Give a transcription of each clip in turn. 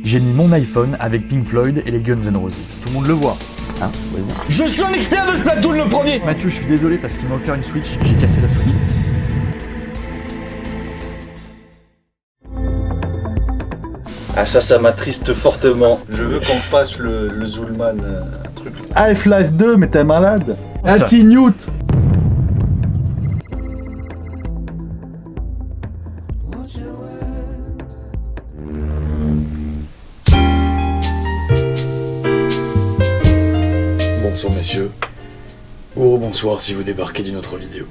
J'ai mis mon iPhone avec Pink Floyd et les Guns N' Roses. Tout le monde le voit. Hein, je suis un expert de Splatoon le premier. Mathieu, je suis désolé parce qu'il m'a offert une Switch, j'ai cassé la Switch. Ah ça m'attriste fortement. Je veux qu'on fasse le Zulman, un truc. Half-Life 2, mais t'es malade. Ça. Anti-Newt. Bonsoir messieurs, ou bonsoir si vous débarquez d'une autre vidéo.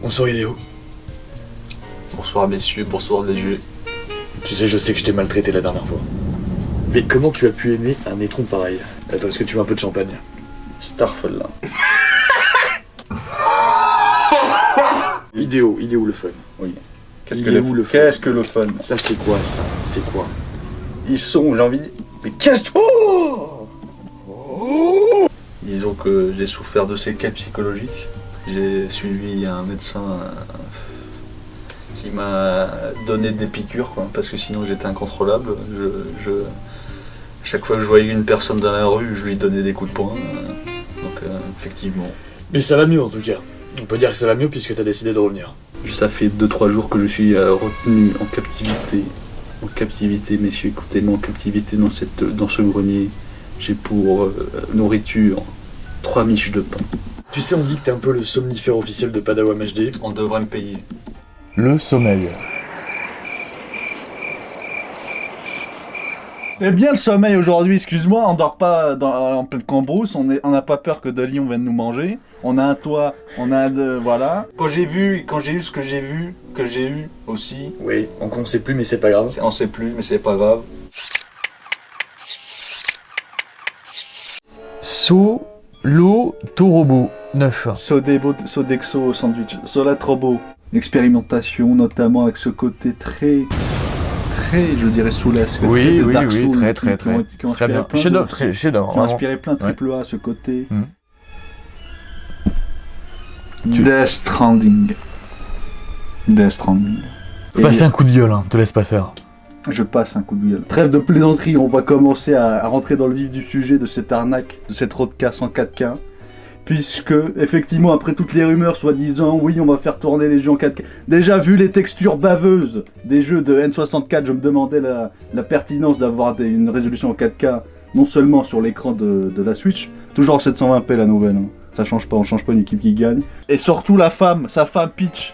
Bonsoir Idéo. Bonsoir messieurs, bonsoir les yeux. Tu sais, je sais que je t'ai maltraité la dernière fois. Mais comment tu as pu aimer un étron pareil? Attends, est-ce que tu veux un peu de champagne? Starfall là. Idéo le fun. Oui. Il est où le fun? Qu'est-ce que le fun? Ça c'est quoi ça? C'est quoi? Ils sont, j'ai envie de... Mais qu'est-ce que... Disons que j'ai souffert de séquelles psychologiques. J'ai suivi un médecin qui m'a donné des piqûres, quoi, parce que sinon j'étais incontrôlable. À chaque fois que je voyais une personne dans la rue, je lui donnais des coups de poing. Donc effectivement. Mais ça va mieux en tout cas. On peut dire que ça va mieux puisque t'as décidé de revenir. Ça fait 2-3 jours que je suis retenu en captivité. En captivité, messieurs, écoutez-moi, en captivité dans ce grenier. J'ai pour nourriture 3 miches de pain. Tu sais, on dit que t'es un peu le somnifère officiel de Padawan HD. On devrait me payer. Le sommeil. C'est bien le sommeil aujourd'hui, excuse-moi, on dort pas en pleine cambrousse, on n'a pas peur que de lions viennent nous manger. On a un toit, on a voilà. Quand j'ai eu ce que j'ai vu, que j'ai eu aussi. Oui, donc on sait plus mais c'est pas grave. On sait plus, mais c'est pas grave. Solo Torobo 9. Sodexo sandwich, Solatrobo. Expérimentation notamment avec ce côté très, je dirais soulesque. Oui, de oui, Dark oui, Souls, très, qui ont très bien. inspiré plein Chef-d'œuvre, de- très chef-d'œuvre. Qui ont vraiment. inspiré plein de triple A, ce côté. Mm. Death Stranding. Death Stranding. Et Passe un coup de gueule, hein, te laisse pas faire. je passe un coup de gueule. Trêve de plaisanterie, on va commencer à rentrer dans le vif du sujet de cette arnaque, de cette roadcast en 4K. Puisque, effectivement, après toutes les rumeurs soi-disant, oui, on va faire tourner les jeux en 4K. Déjà, vu les textures baveuses des jeux de N64, je me demandais la pertinence d'avoir une résolution en 4K, non seulement sur l'écran de la Switch, toujours en 720p la nouvelle, hein. Ça change pas, on change pas une équipe qui gagne. Et surtout la femme, sa femme Peach,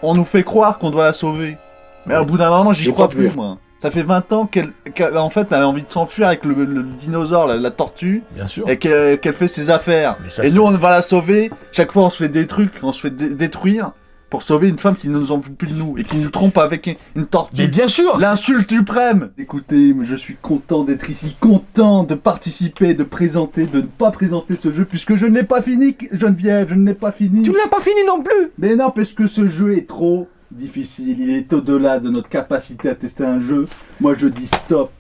on nous fait croire qu'on doit la sauver. Mais au bout d'un moment, j'y crois plus, moi. Ça fait 20 ans qu'elle en fait, elle a envie de s'enfuir avec le dinosaure, la tortue, Bien sûr. et qu'elle fait ses affaires. Mais ça, Et c'est- nous, on va la sauver. Chaque fois, on se fait des trucs, on se fait détruire pour sauver une femme qui ne nous en veut plus de nous et qui nous trompe avec une tortue. Mais bien sûr. L'insulte suprême. Écoutez, je suis content d'être ici, content de participer, de présenter, de ne pas présenter ce jeu, puisque je ne l'ai pas fini, Geneviève, je ne l'ai pas fini. Tu ne l'as pas fini non plus. Mais non, parce que ce jeu est trop difficile, il est au-delà de notre capacité à tester un jeu. Moi, je dis stop.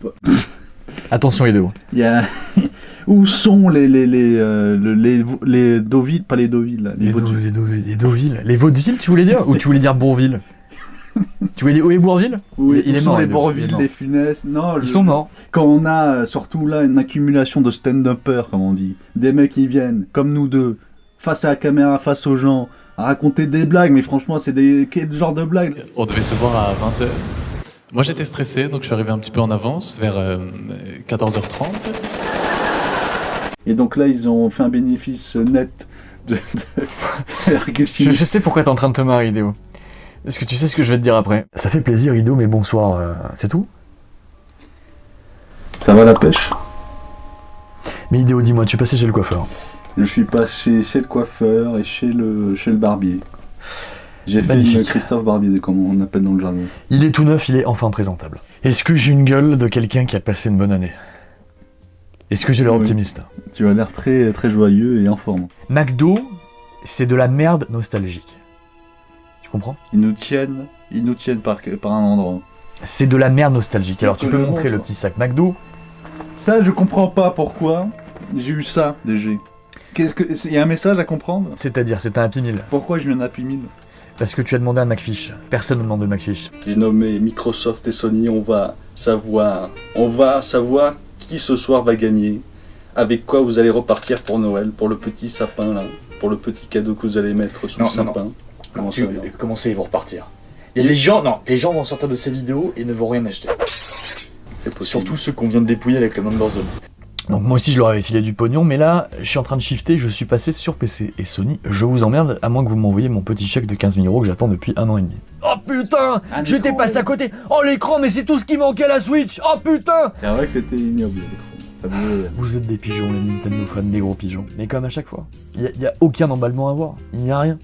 Attention Idéo. Il y a... Où sont les Deauville, pas les Deauville, là, les Vaudevilles. Les Deauville. Les Vaudevilles, tu voulais dire? Ou tu voulais dire Bourville? Tu voulais dire où est Bourville? Oui, il est où sont mort, les Idéo, il est Bourville, mort. les Funès. Non, Ils sont morts. Quand on a surtout là une accumulation de stand-uppers, comme on dit, des mecs qui viennent, comme nous deux, face à la caméra, face aux gens, à raconter des blagues, mais franchement, c'est quel genre de blagues? On devait se voir à 20h. Moi j'étais stressé, donc je suis arrivé un petit peu en avance, vers 14h30. Et donc là, ils ont fait un bénéfice net de Je sais pourquoi t'es en train de te marrer, Idéo. Est-ce que tu sais ce que je vais te dire après? Ça fait plaisir, Idéo, mais bonsoir, c'est tout? Ça va la pêche? Mais Idéo, dis-moi, tu es passé chez le coiffeur. Je suis passé chez le coiffeur et chez le barbier. J'ai fait Magnifique. une Christophe Barbier, comme on appelle dans le jargon. Il est tout neuf, il est enfin présentable. Est-ce que j'ai une gueule de quelqu'un qui a passé une bonne année? Est-ce que j'ai l'air Oui. optimiste? Tu as l'air très, très joyeux et en forme. McDo, c'est de la merde nostalgique. Tu comprends? Ils nous tiennent par un endroit. C'est de la merde nostalgique. Alors tu Que peux je montrer montre. le petit sac McDo. Ça, je comprends pas pourquoi j'ai eu ça, DG. Il y a un message à comprendre? C'est-à-dire, c'est un Happy Meal. Pourquoi j'ai eu un Happy Meal? Parce que tu as demandé un McFish. Personne ne demande de McFish. J'ai nommé Microsoft et Sony, on va savoir qui ce soir va gagner, avec quoi vous allez repartir pour Noël, pour le petit sapin là, pour le petit cadeau que vous allez mettre sous le sapin. Comment ça, ils vont repartir? Il y a des gens, vont sortir de ces vidéos et ne vont rien acheter. C'est possible. Surtout ceux qu'on vient de dépouiller avec le Number Zone. Donc moi aussi je leur avais filé du pognon, mais là je suis en train de shifter, je suis passé sur PC. Et Sony, je vous emmerde, à moins que vous m'envoyiez mon petit chèque de 15 000 € que j'attends depuis 1 an et demi. Oh putain, j'étais passé à côté. Oh l'écran, mais c'est tout ce qui manquait à la Switch. Oh putain. C'est vrai que c'était ignoble l'écran. Vous êtes des pigeons, les Nintendo fans, des gros pigeons. Mais comme à chaque fois, il y a aucun emballement à avoir, il n'y a rien.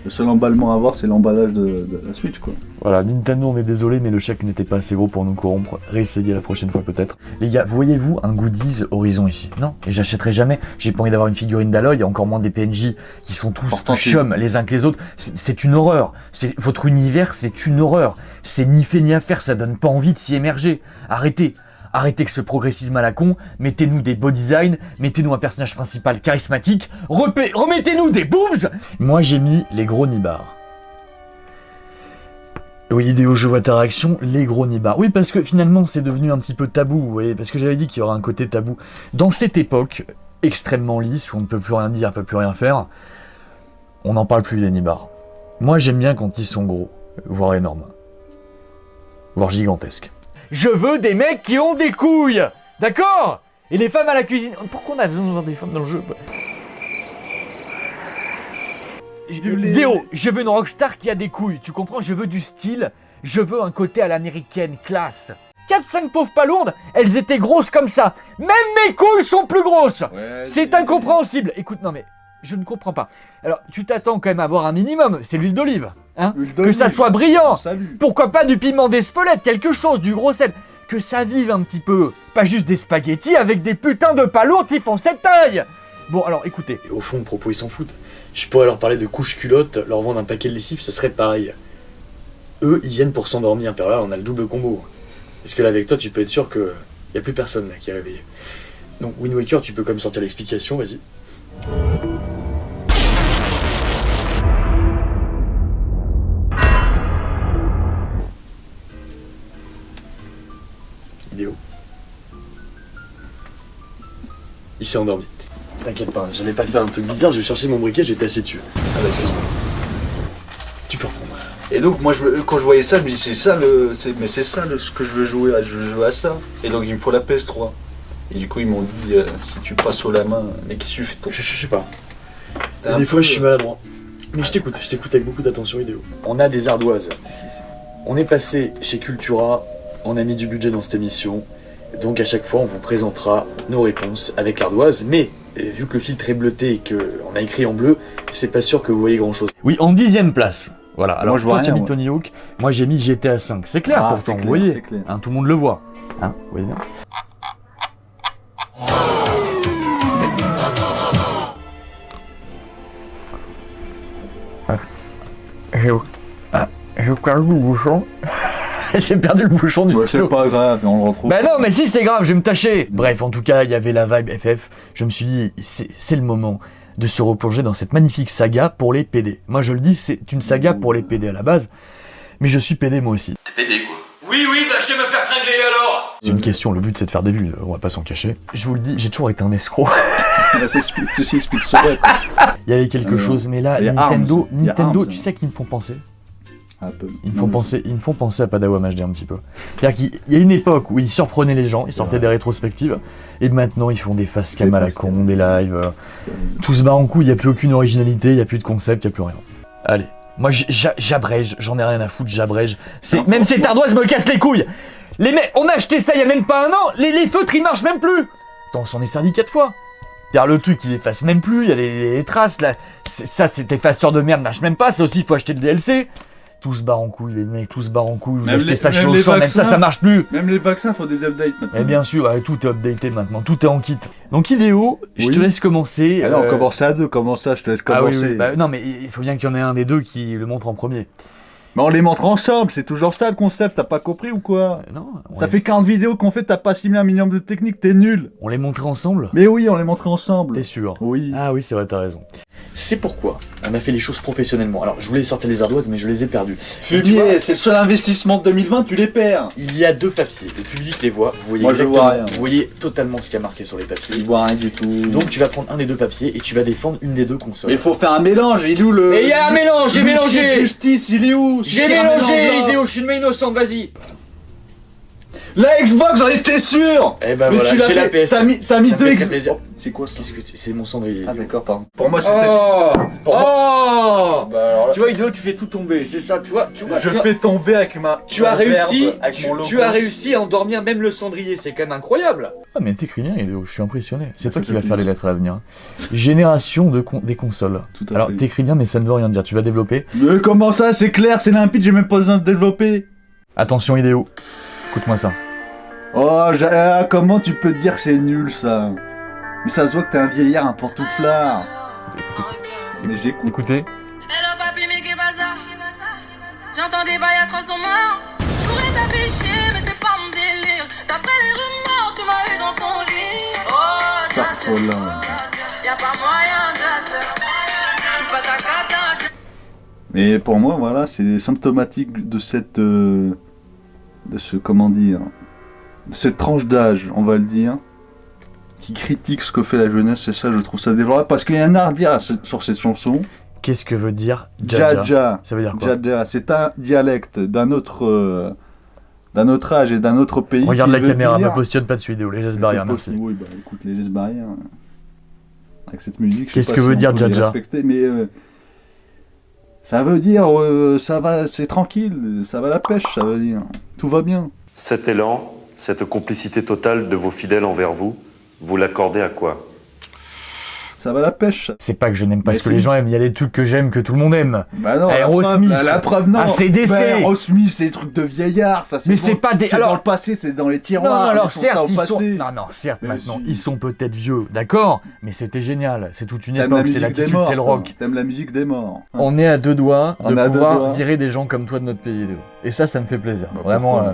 Le seul emballement à avoir, c'est l'emballage de la Switch, quoi. Voilà, Nintendo, on est désolé, mais le chèque n'était pas assez gros pour nous corrompre. Réessayez la prochaine fois peut-être. Les gars, voyez-vous un goodies Horizon ici? Non, et j'achèterai jamais. J'ai pas envie d'avoir une figurine d'Aloy, et encore moins des PNJ qui sont tous chum les uns que les autres. C'est une horreur. Votre univers, c'est une horreur. C'est ni fait ni à faire, ça donne pas envie de s'y émerger. Arrêtez. Arrêtez que ce progressisme à la con, mettez-nous des beaux designs, mettez-nous un personnage principal charismatique, remettez-nous des boobs. Moi j'ai mis les gros nibards. Oui, Idéo, je vois ta réaction, les gros nibards. Oui, parce que finalement c'est devenu un petit peu tabou, vous voyez, parce que j'avais dit qu'il y aura un côté tabou. Dans cette époque extrêmement lisse, où on ne peut plus rien dire, on ne peut plus rien faire, on n'en parle plus des nibards. Moi j'aime bien quand ils sont gros, voire énormes, voire gigantesques. Je veux des mecs qui ont des couilles, d'accord? Et les femmes à la cuisine. Pourquoi on a besoin de voir des femmes dans le jeu? Déo, je veux une rockstar qui a des couilles, tu comprends? Je veux du style, je veux un côté à l'américaine, classe. 4-5 pauvres palourdes, elles étaient grosses comme ça. Même mes couilles sont plus grosses. Ouais, c'est incompréhensible. Écoute, non mais, je ne comprends pas. Alors, tu t'attends quand même à avoir un minimum, c'est l'huile d'olive. Hein, que ça soit brillant. Salut. Pourquoi pas du piment d'Espelette, quelque chose, du gros sel. Que ça vive un petit peu. Pas juste des spaghettis avec des putains de palourdes qui font cette taille. Bon, alors écoutez. Et au fond, le propos, ils s'en foutent. Je pourrais leur parler de couches culottes, leur vendre un paquet de lessive, ça serait pareil. Eux, ils viennent pour s'endormir. Puis là, on a le double combo. Parce que là, avec toi, tu peux être sûr qu'il n'y a plus personne là qui est réveillé. Donc, Wind Waker, tu peux quand même sortir l'explication, vas-y. Idéo. Il s'est endormi. T'inquiète pas, j'allais pas faire un truc bizarre, je cherchais mon briquet, j'étais assis dessus. Ah bah excuse-moi. Tu peux reprendre. Et donc moi quand je voyais ça, je me dis c'est ça ce que je veux jouer à, je veux jouer à ça. Et donc il me faut la PS3. Et du coup ils m'ont dit si tu passes au la main, mais qu'est-ce que tu fais? Je sais pas. Et des fois je suis maladroit. Mais je t'écoute avec beaucoup d'attention Idéo. On a des ardoises. On est passé chez Cultura, on a mis du budget dans cette émission. Donc à chaque fois on vous présentera nos réponses avec l'ardoise, mais vu que le filtre est bleuté et qu'on a écrit en bleu, c'est pas sûr que vous voyez grand chose. Oui, en 10ème place. Voilà, alors moi, je vois toi tu as rien, mis Tony Hawk, moi j'ai mis GTA 5. C'est clair pourtant, clair, vous voyez, hein, tout le monde le voit. Hein, vous voyez bien. J'ai perdu le bouchon. J'ai perdu le bouchon du stylo. C'est pas grave, on le retrouve. Bah non, mais si, c'est grave, je vais me tâcher. Bref, en tout cas, il y avait la vibe FF. Je me suis dit, c'est le moment de se replonger dans cette magnifique saga pour les PD. Moi, je le dis, c'est une saga pour les PD à la base. Mais je suis PD moi aussi. T'es PD quoi? Oui, bah je vais me faire tringler alors. C'est une question, le but c'est de faire des vues, on va pas s'en cacher. Je vous le dis, j'ai toujours été un escroc. Ceci explique cela. Il y avait quelque chose, mais là, Nintendo, tu sais qu'ils me font penser? Un peu. Ils me font penser à Padawan HD un petit peu. C'est-à-dire qu'il y a une époque où ils surprenaient les gens, ils sortaient des rétrospectives, et maintenant ils font des facecam à la con, des lives, tout se barre en couille, il n'y a plus aucune originalité, il n'y a plus de concept, il n'y a plus rien. Allez, moi j'abrège, j'en ai rien à foutre, j'abrège. Même cette ardoise me casse les couilles. Les mecs, on a acheté ça il y a même pas un an, les feutres ils marchent même plus. Attends, on s'en est servi 4 fois. Car le truc il efface même plus, il y a des traces là. Ça cet effaceur de merde marche même pas, ça aussi il faut acheter le DLC. Tout se barre en couille, les mecs, tout se barre en couille, vous achetez ça chez Auchan, même ça marche plus. Même les vaccins font des updates maintenant. Et bien sûr, ouais, tout est updaté maintenant, tout est en kit. Donc Idéo, je te laisse commencer. Alors on commence à deux, comment ça, je te laisse commencer. Ah oui. Bah, non mais il faut bien qu'il y en ait un des deux qui le montre en premier. Mais on les montre ensemble, c'est toujours ça le concept, t'as pas compris ou quoi? Non, Ça fait 40 vidéos qu'on fait, t'as pas assimilé un minimum de technique, t'es nul. on les montrait ensemble. Mais oui, on les montre ensemble. T'es sûr? Oui. Ah oui, c'est vrai, t'as raison. C'est pourquoi on a fait les choses professionnellement. Alors, je voulais sortir les ardoises, mais je les ai perdues. Tu vois, Fumier, c'est le seul investissement de 2020, tu les perds. il y a 2 papiers. Le public les voit. Vous voyez Moi, je exactement. vois rien. Vous voyez totalement ce qu'il y a marqué sur les papiers. Il voit rien du tout. Donc, tu vas prendre un des 2 papiers et tu vas défendre une des 2 consoles. il faut faire un mélange, il est où le... Et il y a un mélange, j'ai l'huissier de mélangé. justice, il est où? J'ai mélangé, Idéo, je suis une main innocente, vas-y. La Xbox, j'en étais sûr. Eh ben Mais voilà, tu l'as j'ai la fait, PS. t'as mis Ça me 2 fait très Xbox. plaisir. Oh, c'est quoi ça? Qu'est-ce que c'est mon cendrier. Ah d'accord, pardon. Pour moi c'était... Oh, Pour oh. Bah, alors là, Tu vois, Idéo, tu fais tout tomber, c'est ça, tu vois, je fais tomber avec ma... Tu as mon réussi, verbe, avec mon logo. tu as réussi à endormir même le cendrier, c'est quand même incroyable. Ah mais t'écris bien, Idéo, je suis impressionné. C'est toi Ça qui fait vas faire plaisir. les lettres à l'avenir. Génération des consoles. Tout à Alors fait. t'écris bien mais ça ne veut rien dire, tu vas développer. Mais comment ça, c'est clair, c'est limpide, j'ai même pas besoin de développer. Attention Idéo, écoute-moi ça. Oh, comment tu peux dire que c'est nul ça? Mais ça se voit que t'es un vieillard, un pantouflard. Mais j'écoute. Écoutez. Hello papi, mais qu'est pas ça? J'entends des bails à 300 morts. Je pourrais t'afficher, mais c'est pas mon délire. D'après les rumeurs, tu m'as eu dans ton lit. Oh, dja dja. Oh là. Y'a pas moyen, dja dja. J'suis pas ta cata, dja. Mais pour moi, voilà, c'est symptomatique de cette... de ce... comment dire... de cette tranche d'âge, on va le dire, qui critique ce que fait la jeunesse, et ça, je trouve ça déplorable, parce qu'il y a un art à dire sur cette chanson. Qu'est-ce que veut dire Jaja? Jaja. Ça veut dire quoi? Jaja, c'est un dialecte d'un autre âge et d'un autre pays. Regarde qui la veut caméra, dire- me positionne pas dessus Idéo, les gestes barrières, merci. Oui, bah écoute, les gestes barrières, avec cette musique, je sais Qu'est-ce pas que si veut on dire peut les Jaja? respecter, mais ça veut dire, ça va, c'est tranquille, ça va la pêche, ça veut dire, tout va bien. Cet élan, cette complicité totale de vos fidèles envers vous, vous l'accordez à quoi? Ça va la pêche. C'est pas que je n'aime pas Mais ce que si. les gens aiment, il y a des trucs que j'aime que tout le monde aime. Bah non, Aerosmith. la preuve, non. AC/DC. Bah, Aerosmith, c'est des trucs de vieillards, ça. Mais bon. c'est pas des- C'est alors- dans le passé, c'est dans les Non, tiroirs. non, alors laissons ça certes, au ils sont. passé. Non, certes, Mais maintenant, si. ils sont peut-être vieux, d'accord, mais c'était génial, c'est toute une T'aimes la époque, c'est musique des l'attitude, morts, c'est le toi. rock. T'aimes la musique des morts. On est à 2 doigts On de est à 2 pouvoir doigts. virer des gens comme toi de notre pays, Idéo. Et ça me fait plaisir. Bah, Vraiment, pourquoi,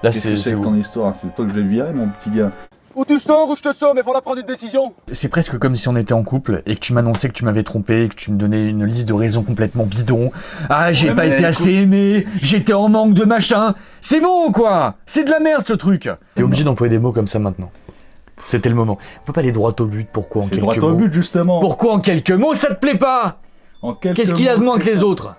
là, Qu'est-ce que c'est que vous. ton histoire? C'est toi que je vais virer, mon petit gars. Ou tu sors ou je te sors, mais faudra prendre une décision. C'est presque comme si on était en couple et que tu m'annonçais que tu m'avais trompé, et que tu me donnais une liste de raisons complètement bidon. Ah, j'ai Ouais, pas mais été écoute- assez aimé, j'étais en manque de machin. C'est bon, quoi. C'est de la merde, ce truc. T'es obligé d'employer des mots comme ça maintenant. C'était le moment. On peut pas aller droit au but, pourquoi en C'est quelques droit mots au but, justement. Pourquoi en quelques mots, ça te plaît pas? En quelques Qu'est-ce qu'il a de mots, moins que c'est les ça. autres?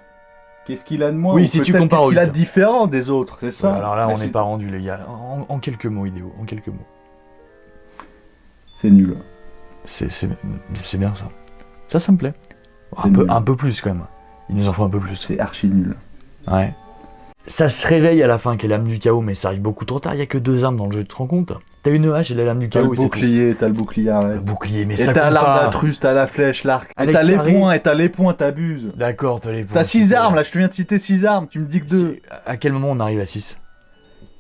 Qu'est-ce qu'il a de moins? Oui, Ou si tu peut-être compares Qu'est-ce au qu'il a huit. de différent des autres, c'est ça? Alors là, Mais on n'est c'est- pas rendu, les gars. En quelques mots, Idéo, en quelques mots. C'est nul. C'est bien ça. Ça me plaît. C'est nul. Un peu plus quand même. Il nous en faut un peu plus. C'est archi nul. Ouais. Ça se réveille à la fin, qui est l'âme du chaos, mais ça arrive beaucoup trop tard. Il y a que 2 armes dans le jeu, tu te rends compte? T'as une hache et la lame du T'as le chaos. et c'est tout. bouclier, t'as le bouclier, Le arrête. bouclier, mais Et ça t'as compte l'arme pas. d'intrus, t'as la flèche, l'arc. Et Avec t'as les carré. points, t'abuses. D'accord, t'as les points. T'as 6 super. armes, là, je te viens de citer 6 armes, tu me dis que 2. À quel moment on arrive à 6?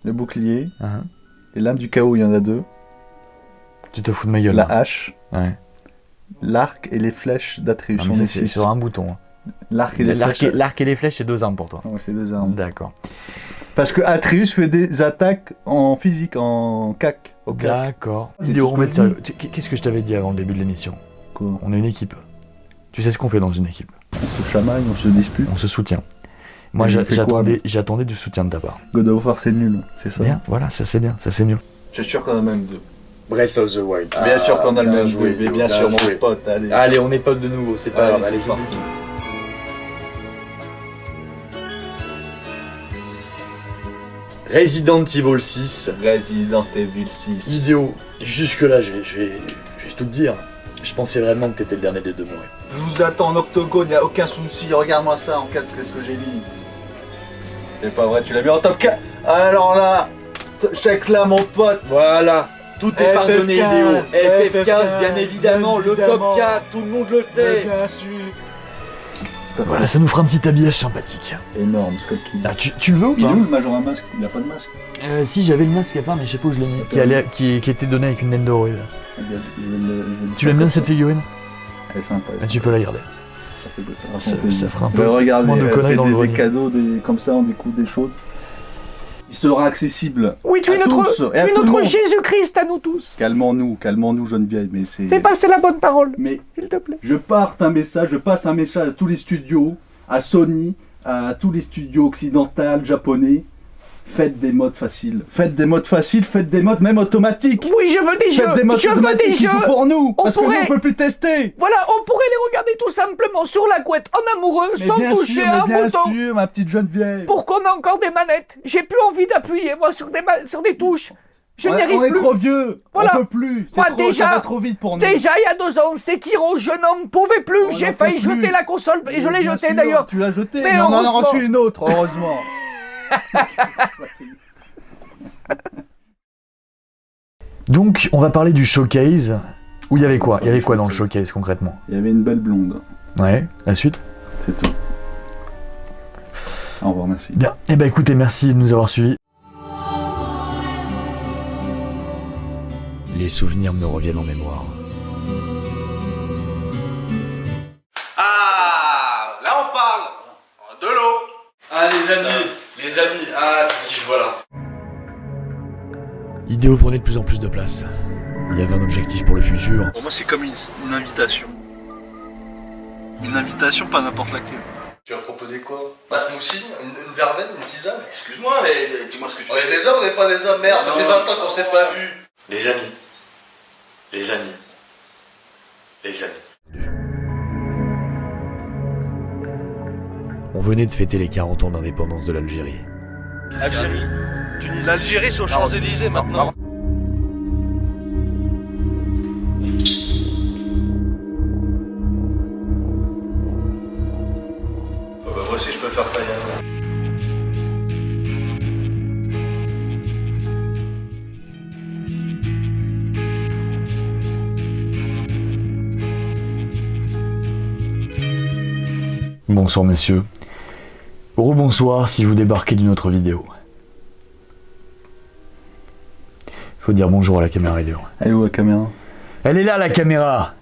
Le bouclier, Hein? et l'âme du chaos, il y en a 2. Tu te fous de ma gueule. La là. hache, Ouais. l'arc et les flèches d'Atreus. Ah, On mais est c'est 6. sur un bouton. hein. L'arc et les L'arc flèches. et les flèches, c'est 2 armes pour toi. Ouais, c'est 2 armes. D'accord. Parce que Atreus fait des attaques en physique, en cac. Au cac. D'accord. C'est Idéo, tout on ce va que être je sérieux. Qu'est-ce que je t'avais dit avant le début de l'émission? Quoi? On est une équipe. Tu sais ce qu'on fait dans une équipe? On se chamaille, on se dispute. On se soutient. Moi, Mais on fait quoi, j'attendais du soutien de ta part. God of War, c'est nul, c'est ça. Bien, voilà, ça c'est bien, ça c'est mieux. Je suis sûr qu'on a même 2. Breath of the Wild. Bien sûr qu'on a le bien même joué, jeu, mais Théo, bien sûr, bien joué. mon pote, allez. Allez, on est potes de nouveau, c'est pas Allez, grave, c'est allez, joue parti. vite. Resident Evil 6. Resident Evil 6. Idéo. Jusque-là, je vais tout te dire. Je pensais vraiment que t'étais le dernier des deux morts. Je vous attends en octogone, y a aucun souci. Regarde-moi ça en 4, qu'est-ce que j'ai mis. C'est pas vrai, tu l'as mis en top 4. Alors là, check là, mon pote. Voilà. Tout est pardonné, Idéo. FF15, FF15, bien évidemment. Le top 4, tout le monde le sait. Bien sûr. Voilà, ça nous fera un petit habillage sympathique. Énorme, Scott Key. Ah, tu le veux ou Il est pas? où le Majora Masque? Il a pas de masque. Si, j'avais le masque à part, mais je sais pas où je l'ai mis. Qui était donné avec une naine dorée. là. Tu l'aimes bien cette figurine? Elle est sympa. Ah, tu peux la garder. Ça fera un peu Regarde, moins de conneries c'est dans le des grenier. cadeaux, comme ça, on découvre des choses. Il sera accessible Oui, tu es à tous et à tout le monde. Jésus-Christ à nous tous. Calmons-nous, jeune vieille, mais c'est... Fais passer la bonne parole, Mais s'il te plaît. je passe un message à tous les studios, à Sony, à tous les studios occidentaux, japonais. Faites des modes faciles. Faites des modes même automatiques. Oui, je veux des jeux. Faites des modes Je veux des automatiques qui jeux. sont pour nous. On Parce que nous, pourrait- on peut plus tester. Voilà, on pourrait les regarder tout simplement sur la couette en amoureux, Mais sans bien toucher sûr, à un mais bien bouton. sûr, ma petite jeune vieille. Pour qu'on ait encore des manettes. J'ai plus envie d'appuyer, moi, sur des touches. Je n'y arrive on est plus. trop vieux. Voilà. On peut plus. C'est Moi, trop, déjà- ça va trop vite pour nous. Déjà, il y a 2 ans, Sekiro, je n'en pouvais plus. On J'ai n'en peut failli plus. jeter la console et je l'ai Bien jetée sûr, d'ailleurs. Tu l'as jetée, Mais mais on en a heureusement. reçu une autre, heureusement. Donc, on va parler du showcase. Où il y avait quoi? Il y avait quoi dans le showcase concrètement? Il y avait une belle blonde, Ouais, la suite? c'est tout. Au revoir, merci. Bien. Eh ben écoutez, merci de nous avoir suivis. Les souvenirs me reviennent en mémoire. Ah, là on parle de l'eau. Ah les amis, ah qui je vois là. Idéo prenait de plus en plus de place. Il y avait un objectif pour le futur. Pour moi c'est comme une invitation. Une invitation, pas n'importe laquelle. Tu vas proposer quoi? Un smoothie, une verveine, une tisane? Excuse-moi, mais dis-moi ce que tu veux. On est des hommes, on n'est pas des hommes, merde, ça fait 20 ans qu'on s'est pas vus. Les amis. On venait de fêter les 40 ans d'indépendance de l'Algérie. Algérie. Tu dis l'Algérie, c'est aux Champs-Élysées maintenant. Oh bah moi si je peux faire ça, y a... Bonsoir messieurs. Rebonsoir si vous débarquez d'une autre vidéo. Faut dire bonjour à la caméra vidéo. Elle est où la caméra? Elle est là la caméra!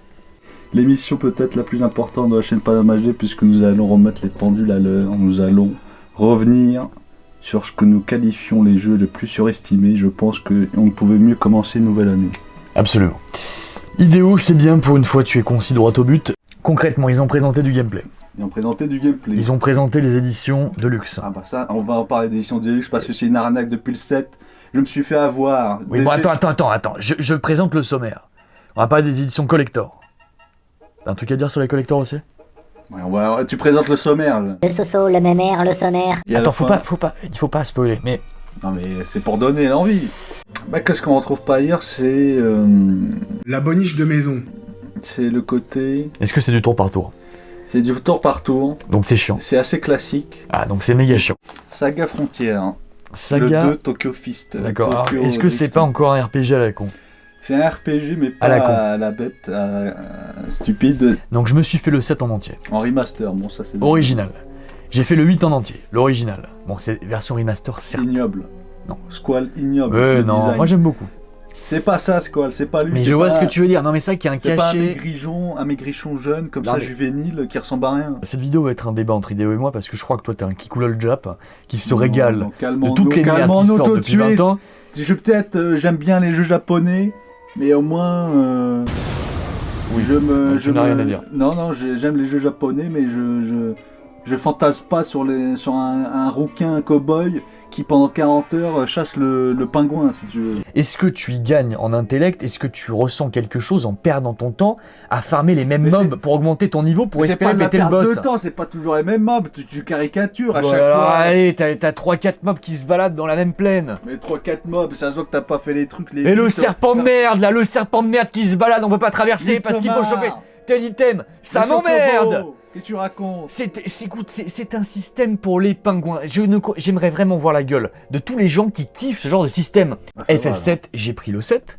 L'émission peut-être la plus importante de la chaîne Paname HD, puisque nous allons remettre les pendules à l'heure. Nous allons revenir sur ce que nous qualifions les jeux les plus surestimés. Je pense qu'on ne pouvait mieux commencer une nouvelle année. Absolument. Idéo, c'est bien, pour une fois tu es concis droit au but. Concrètement, ils ont présenté du gameplay. Ils ont présenté du gameplay. Ils ont présenté les éditions de luxe. Ah bah ça, on va en parler d'édition de luxe parce que c'est une arnaque depuis le 7. Je me suis fait avoir. Oui, bon, attends. Je présente le sommaire. On va parler des éditions collector. T'as un truc à dire sur les collectors aussi? Ouais, tu présentes le sommaire. Là. Le soso, le mémère, le sommaire. Et à Attends, la il faut pas spoiler, mais... Non mais c'est pour donner l'envie. Bah qu'est-ce qu'on retrouve pas ailleurs, c'est... La boniche de maison. C'est le côté... Est-ce que c'est du tour par tour? C'est du tour par tour. Donc c'est chiant. C'est assez classique. Ah, donc c'est méga chiant. Saga Frontière. Saga... Le 2 Tokyo Fist. D'accord, alors, Tokyo est-ce que c'est Drift. pas encore un RPG à la con? C'est un RPG mais pas À la con. à la bête, stupide. Donc je me suis fait le 7 en entier. En remaster, bon ça c'est... Original. J'ai fait le 8 en entier, l'original. Bon, c'est version remaster, certes. Ignoble. Non. Squall ignoble. le Non, design. moi j'aime beaucoup. C'est pas ça Squall, c'est pas lui. Mais c'est je vois pas- ce que tu veux dire. Non, mais ça qui est un C'est pas cachet... un maigrichon jeune, comme Non, ça, mais- juvénile, qui ressemble à rien. Cette vidéo va être un débat entre Idéo et moi parce que je crois que toi t'es un Kikoulol Jap qui se régale Non, de calmons-nous, toutes les merdes qui calmons-nous sortent tout de depuis 20 suite. ans. Je peut-être, j'aime bien les jeux japonais, mais au moins, Oui, tu n'as rien à dire. Non, j'aime les jeux japonais, mais je fantasme pas sur un rouquin, un cow-boy qui pendant 40 heures chasse le pingouin, si tu veux. Est-ce que tu y gagnes en intellect? Est-ce que tu ressens quelque chose en perdant ton temps à farmer les mêmes Mais mobs pour augmenter ton niveau pour C'est espérer pas de la péter le perte boss? de temps, c'est pas toujours les mêmes mobs, tu caricatures à Bon, chaque alors, fois. allez, t'as 3-4 mobs qui se baladent dans la même plaine. Mais 3-4 mobs, ça se voit que t'as pas fait les trucs. Et le serpent de merde, là, le serpent de merde qui se balade, on peut pas traverser parce qu'il faut choper tel item. Ça m'emmerde! Qu'est-ce que tu racontes? C'est un système pour les pingouins. J'aimerais vraiment voir la gueule de tous les gens qui kiffent ce genre de système. Ah, ça va, FF7, j'ai pris le 7.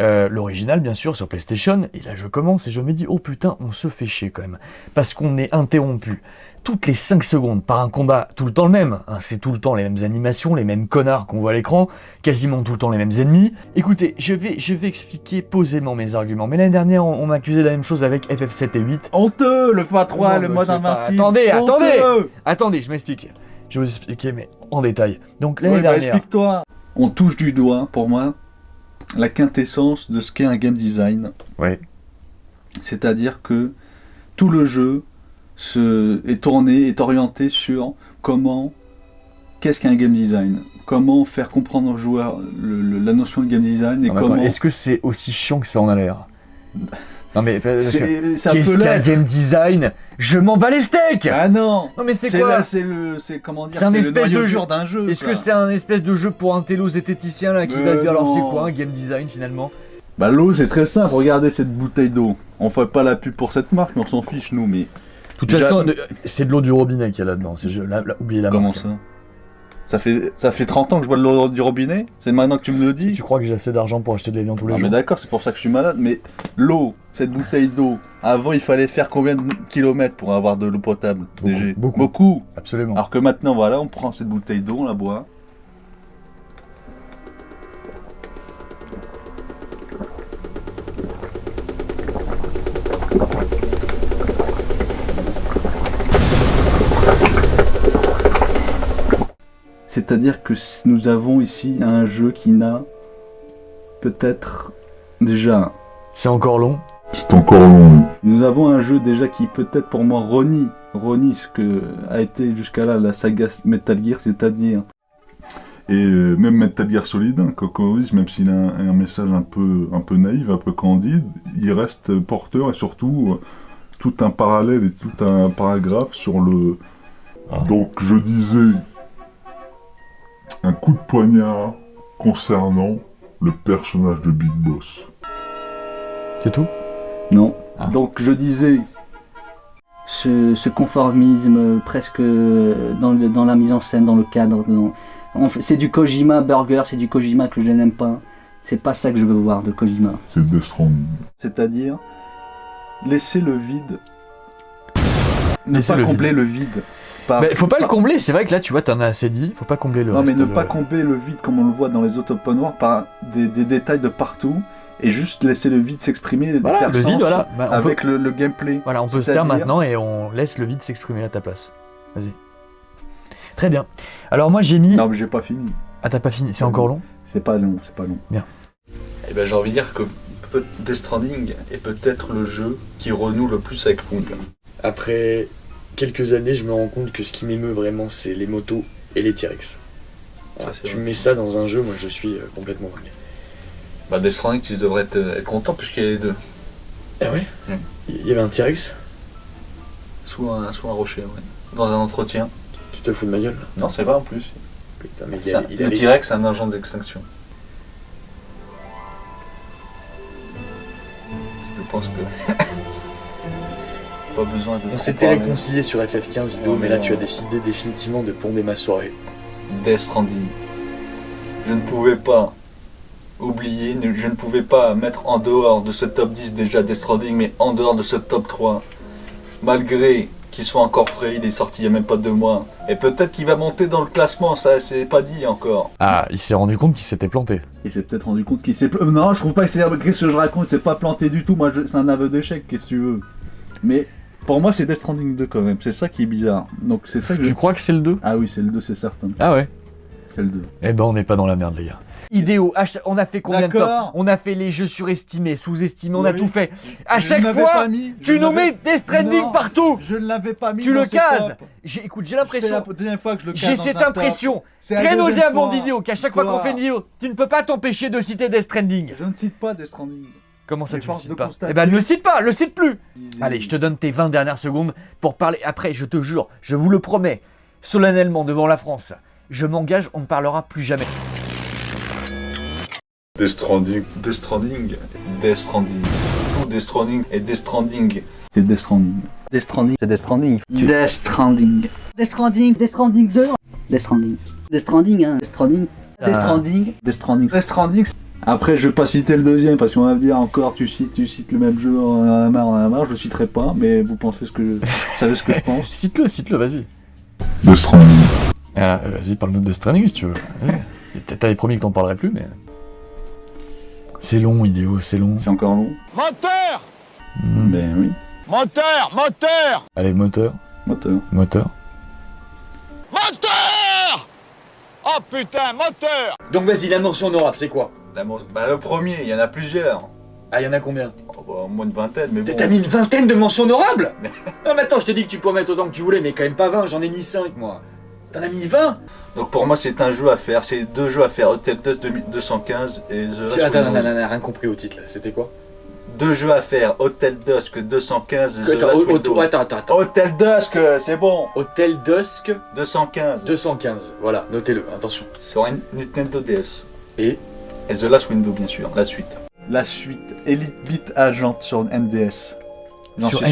l'original bien sûr sur PlayStation, et là je commence et je me dis oh putain on se fait chier quand même, parce qu'on est interrompu toutes les 5 secondes par un combat tout le temps le même, hein, c'est tout le temps les mêmes animations, les mêmes connards qu'on voit à l'écran, quasiment tout le temps les mêmes ennemis. Écoutez, je vais expliquer posément mes arguments, mais l'année dernière on m'accusait de la même chose avec FF7 et 8. Honteux, le x3, le mode invincible. Attendez, je m'explique. Je vais vous expliquer mais en détail. Donc l'année dernière... explique-toi. On touche du doigt, pour moi, la quintessence de ce qu'est un game design. Ouais. C'est-à-dire que tout le jeu est orienté sur qu'est-ce qu'un game design, comment faire comprendre au joueur la notion de game design et comment... Est-ce que c'est aussi chiant que ça en a l'air? Non mais c'est qu'est-ce qu'un game design? Je m'en bats les steaks! Ah non! Non mais c'est quoi? C'est un espèce de jeu d'un jeu. Est-ce que c'est un espèce de jeu pour un télo zététicien là qui va dire alors c'est quoi un game design finalement? Bah l'eau c'est très simple, regardez cette bouteille d'eau. On fait pas la pub pour cette marque, mais on s'en fiche nous, mais... De toute façon, c'est de l'eau du robinet qu'il y a là-dedans, oubliez la marque. Comment ça? Ça fait 30 ans que je bois de l'eau du robinet? C'est maintenant que tu me le dis? Tu crois que j'ai assez d'argent pour acheter de l'évian tous les jours? Mais d'accord, c'est pour ça que je suis malade, mais l'eau, cette bouteille d'eau, avant il fallait faire combien de kilomètres pour avoir de l'eau potable? Beaucoup. Absolument. Alors que maintenant, voilà, on prend cette bouteille d'eau, on la boit. C'est-à-dire que nous avons ici un jeu qui n'a peut-être déjà... C'est encore long. C'est encore long. Nous avons un jeu déjà qui peut-être pour moi renie ce que a été jusqu'à là la saga Metal Gear, c'est-à-dire... Et même Metal Gear Solid, hein, Kokoris, même s'il a un message un peu naïf, un peu candide, il reste porteur et surtout tout un parallèle et tout un paragraphe sur le... Donc je disais... Un coup de poignard concernant le personnage de Big Boss. C'est tout? Non. Donc je disais... Ce conformisme presque dans la mise en scène, dans le cadre. C'est du Kojima Burger, c'est du Kojima que je n'aime pas. C'est pas ça que je veux voir de Kojima. C'est Death Stranding. C'est-à-dire... Laisser le vide. Ne pas combler le vide. Faut pas le combler, c'est vrai que là tu vois t'en as assez dit, faut pas combler le reste. Non mais ne pas combler le vide comme on le voit dans les autres open world par des détails de partout et juste laisser le vide s'exprimer et voilà, faire le sens vide, voilà. avec le gameplay. Voilà, on peut se taire maintenant et on laisse le vide s'exprimer à ta place. Vas-y. Très bien. Alors moi j'ai mis... Non mais j'ai pas fini. Ah t'as pas fini, c'est encore long? C'est pas long. Bien. Et ben j'ai envie de dire que Death Stranding est peut-être le jeu qui renoue le plus avec Pong. Après quelques années, je me rends compte que ce qui m'émeut vraiment, c'est les motos et les T-Rex. Tu mets ça dans un jeu, moi je suis complètement dingue. Bah Death Stranding, tu devrais être content puisqu'il y a les deux. Ah ouais? Il y avait un T-Rex? Sous un rocher, ouais. Dans un entretien. Tu te fous de ma gueule? Non, c'est vrai en plus. Putain, mais le T-Rex, c'est un agent d'extinction. Je pense que... Pas besoin de... On s'était réconcilié sur FF15 Ido, mais là tu as décidé définitivement de plomber ma soirée. Death Stranding. Je ne pouvais pas oublier, je ne pouvais pas mettre en dehors de ce top 10 déjà Death Stranding, mais en dehors de ce top 3. Malgré qu'il soit encore frais, il est sorti il n'y a même pas 2 mois. Et peut-être qu'il va monter dans le classement, ça c'est pas dit encore. Ah, il s'est rendu compte qu'il s'était planté. Il s'est peut-être rendu compte qu'il s'est... Non, je trouve pas que c'est... Qu'est-ce que je raconte? C'est pas planté du tout, moi c'est un aveu d'échec, qu'est-ce que tu veux. Mais... Pour moi, c'est Death Stranding 2 quand même, c'est ça qui est bizarre. Donc c'est ça que Tu crois que c'est le 2? Ah oui, c'est le 2, c'est certain. Ah ouais? C'est le 2. Eh ben, on n'est pas dans la merde, les gars. Idéo, on a fait combien de temps? On a fait les jeux surestimés, sous-estimés, on a tout fait. À chaque fois, tu nous mets Death Stranding partout. Je ne l'avais pas mis. Tu le cases. Écoute, j'ai l'impression. J'ai cette impression très nauséabonde d'Idéo qu'à chaque fois qu'on fait une vidéo, tu ne peux pas t'empêcher de citer Death Stranding. Je ne cite pas Death Stranding. Comment ça, tu le cites pas? Eh ben, ne le cite pas, le cite plus. Allez, je te donne tes 20 dernières secondes pour parler. Après, je te jure, je vous le promets, solennellement devant la France, je m'engage, on ne parlera plus jamais. Death Stranding. Death Stranding. Death Stranding. Death Stranding et Death Stranding. C'est Death Stranding. Death Stranding. C'est Death Stranding. Death Stranding. Death Stranding. Death Stranding 2. Death Stranding. Death Stranding, hein. Death Stranding. Death Stranding. Death Stranding. Death Stranding. Après, je vais pas citer le deuxième parce qu'on va me dire encore tu cites le même jeu en a marre, je le citerai pas, mais vous pensez vous savez ce que je pense. Cite-le, vas-y. Death Stranding. Voilà, vas-y, parle-nous de Death Stranding si tu veux. Ouais. T'avais promis que t'en parlerais plus, mais. C'est long, Idéo, c'est long. C'est encore long. Moteur Ben oui. Moteur Allez, moteur. Oh putain, moteur Donc vas-y, la mention honorable, c'est quoi? Le premier, il y en a plusieurs. Ah, il y en a combien? Au moins une vingtaine, mais bon. T'as mis une vingtaine de mentions honorables? Non mais attends, je t'ai dit que tu pouvais mettre autant que tu voulais, mais quand même pas 20, j'en ai mis 5 moi. T'en as mis 20? Donc pour moi, c'est un jeu à faire, c'est 2 jeux à faire, Hotel Dust 215 et The Last Attends, Windows. non, rien compris au titre là, c'était quoi? 2 jeux à faire, Hotel Dusk 215 et The Last Windows. Attends. Hotel Dusk, c'est bon. Hotel Dusk 215. 215, voilà, notez-le, attention. Sur Nintendo DS. Et The Last Windows, bien sûr, la suite. La suite, Elite Beat Agent sur NDS. Sur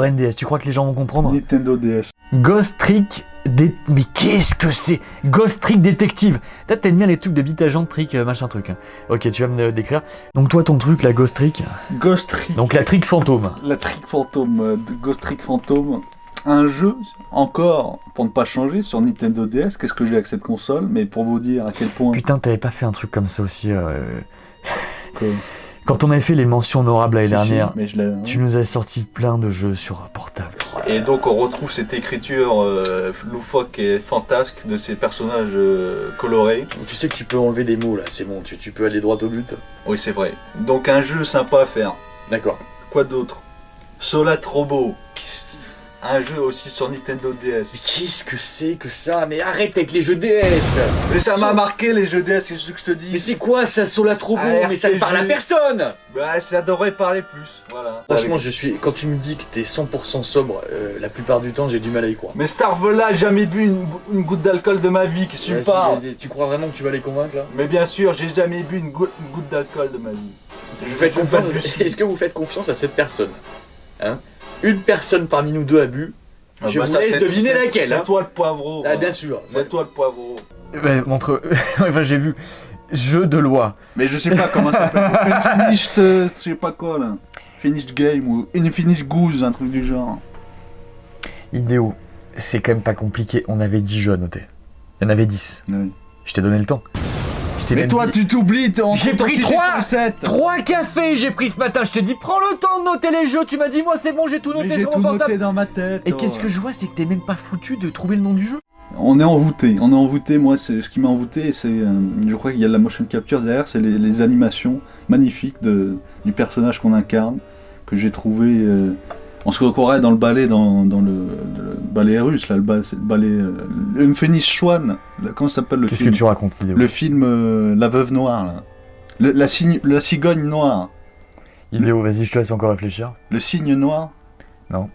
NDS, tu crois que les gens vont comprendre? Nintendo DS. Ghost Trick Mais qu'est-ce que c'est? Ghost Trick Detective. T'aimes bien les trucs de beat agent, trick, machin truc. Ok, tu vas me décrire. Donc toi, ton truc, la Ghost Trick. Ghost Trick. Donc la Trick Fantôme. La Trick Fantôme, Ghost Trick Fantôme. Un jeu, encore, pour ne pas changer, sur Nintendo DS. Qu'est-ce que j'ai avec cette console? Mais pour vous dire à quel point... Putain, t'avais pas fait un truc comme ça aussi Quand on avait fait les mentions honorables l'année dernière, mais tu nous as sorti plein de jeux sur portable. Et donc on retrouve cette écriture loufoque et fantasque de ces personnages colorés. Tu sais que tu peux enlever des mots là, c'est bon, tu peux aller droit au but. Oui, c'est vrai. Donc un jeu sympa à faire. D'accord. Quoi d'autre? Solat Robo. Un jeu aussi sur Nintendo DS. Mais qu'est-ce que c'est que ça? Mais arrête avec les jeux DS. Mais ça m'a marqué les jeux DS, c'est ce que je te dis. Mais c'est quoi ça, Solat Robo? Mais ça ne parle à personne. Bah ça devrait parler plus, voilà. Franchement, quand tu me dis que t'es 100% sobre, la plupart du temps j'ai du mal à y croire. Mais Starve-là, j'ai jamais bu une goutte d'alcool de ma vie, qui suis pas. Tu crois vraiment que tu vas les convaincre là? Mais bien sûr, j'ai jamais bu une goutte d'alcool de ma vie. Est-ce que vous faites confiance à cette personne? Hein? Une personne parmi nous deux a bu. Je vous laisse deviner laquelle. C'est toi le poivreau. Ah, bien sûr. C'est toi le poivreau. Ouais, montre. Enfin, j'ai vu. Jeu de loi. Mais je sais pas comment ça s'appelle. Unfinished, je sais pas quoi là. Finished Game ou Unfinished Goose, un truc du genre. Idéo. C'est quand même pas compliqué. On avait 10 jeux à noter. Il y en avait 10. Oui. Je t'ai donné le temps. Mais toi, tu t'oublies, j'ai pris 3 cafés, j'ai pris ce matin. Je t'ai dit, prends le temps de noter les jeux. Tu m'as dit, moi, c'est bon, j'ai tout noté sur mon portable. J'ai tout noté dans ma tête. Et qu'est-ce que je vois, c'est que t'es même pas foutu de trouver le nom du jeu. On est envoûté. Moi, c'est ce qui m'a envoûté, c'est, je crois qu'il y a de la motion capture derrière, c'est les animations magnifiques du personnage qu'on incarne, que j'ai trouvé. On se croirait dans le ballet, dans le ballet russe, là, le ballet Unfinished Swan. Comment ça s'appelle le film? Qu'est-ce que tu racontes, Idéo? Le film La Veuve Noire, là. La cigogne noire. Idéo, vas-y, je te laisse encore réfléchir. Le cygne noir? Non.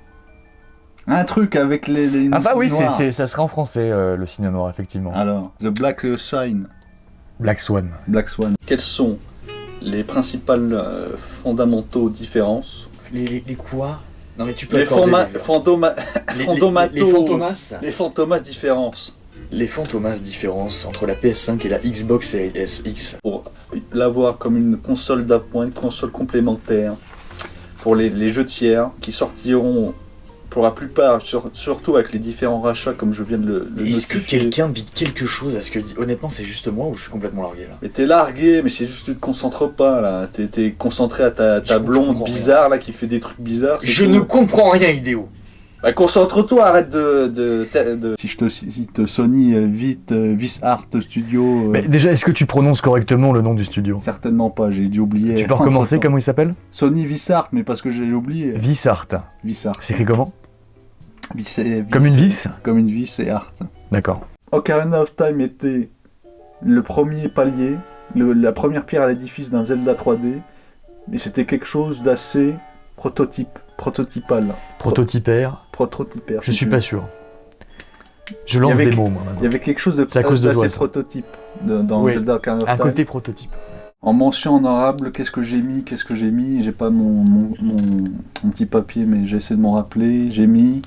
Un truc avec les ah bah oui, ça serait en français, le cygne noir, effectivement. Alors, The Black Sign. Black Swan. Black Swan. Quelles sont les principales fondamentaux différences? Les quoi? Non mais tu peux les fantomas différences. Les fantomas différences entre la PS5 et la Xbox Series SX. Pour l'avoir comme une console d'appoint, une console complémentaire pour les jeux tiers qui sortiront pour la plupart, surtout avec les différents rachats comme je viens de le notifier. Est-ce que quelqu'un bite quelque chose à ce que dit? Honnêtement, c'est juste moi ou je suis complètement largué là? Mais t'es largué, mais c'est juste que tu te concentres pas là. T'es concentré à ta blonde bizarre là qui fait des trucs bizarres. Je ne comprends rien, Idéo. Bah concentre-toi, arrête de... Si je te cite Sony Vis-Art Studio... Mais déjà, est-ce que tu prononces correctement le nom du studio? Certainement pas, j'ai dû oublier. Tu peux recommencer, comment il s'appelle? Sony Vis-Art, mais parce que j'ai oublié. Vis-Art. Vis-Art. C'est écrit comment? Vis, comme une vis? Comme une vis et art. D'accord. Ocarina of Time était le premier palier, la première pierre à l'édifice d'un Zelda 3D, mais c'était quelque chose d'assez prototypal. Prototypaire. Je suis pas sûr. Je lance des mots, moi, maintenant. Il y avait quelque chose d'assez prototype dans Zelda Ocarina of Time. Un côté prototype. En mention honorable, qu'est-ce que j'ai mis? J'ai pas mon petit papier, mais j'ai essayé de m'en rappeler. J'ai mis...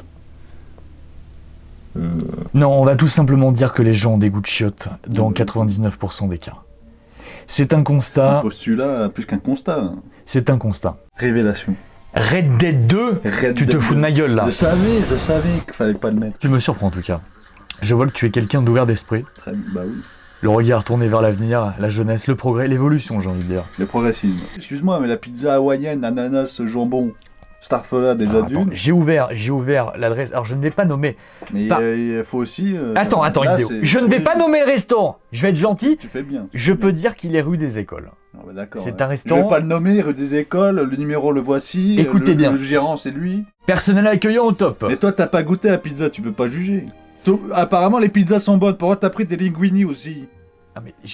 Non, on va tout simplement dire que les gens ont des goûts de chiottes dans 99% des cas. C'est un constat. Un postulat plus qu'un constat. C'est un constat. Révélation. Red Dead 2 Tu te fous de ma gueule là. Je savais qu'il fallait pas le mettre. Tu me surprends en tout cas. Je vois que tu es quelqu'un d'ouvert d'esprit. Bah oui. Le regard tourné vers l'avenir, la jeunesse, le progrès, l'évolution, j'ai envie de dire. Le progressisme. Excuse-moi, mais la pizza hawaïenne, ananas, jambon, Starfola déjà d'une. J'ai ouvert l'adresse. Alors je ne vais pas nommer. Mais il faut aussi. Attends, là, Idéo. Je ne vais pas nommer le restaurant. Je vais être gentil. Tu fais bien. Je peux dire qu'il est rue des Écoles. Ah bah d'accord. C'est un restaurant. Je vais pas le nommer, rue des Écoles. Le numéro le voici. Écoutez bien. Le gérant c'est lui. Personnel accueillant au top. Mais toi t'as pas goûté la pizza, tu peux pas juger. Apparemment les pizzas sont bonnes. Pourquoi t'as pris des linguini aussi?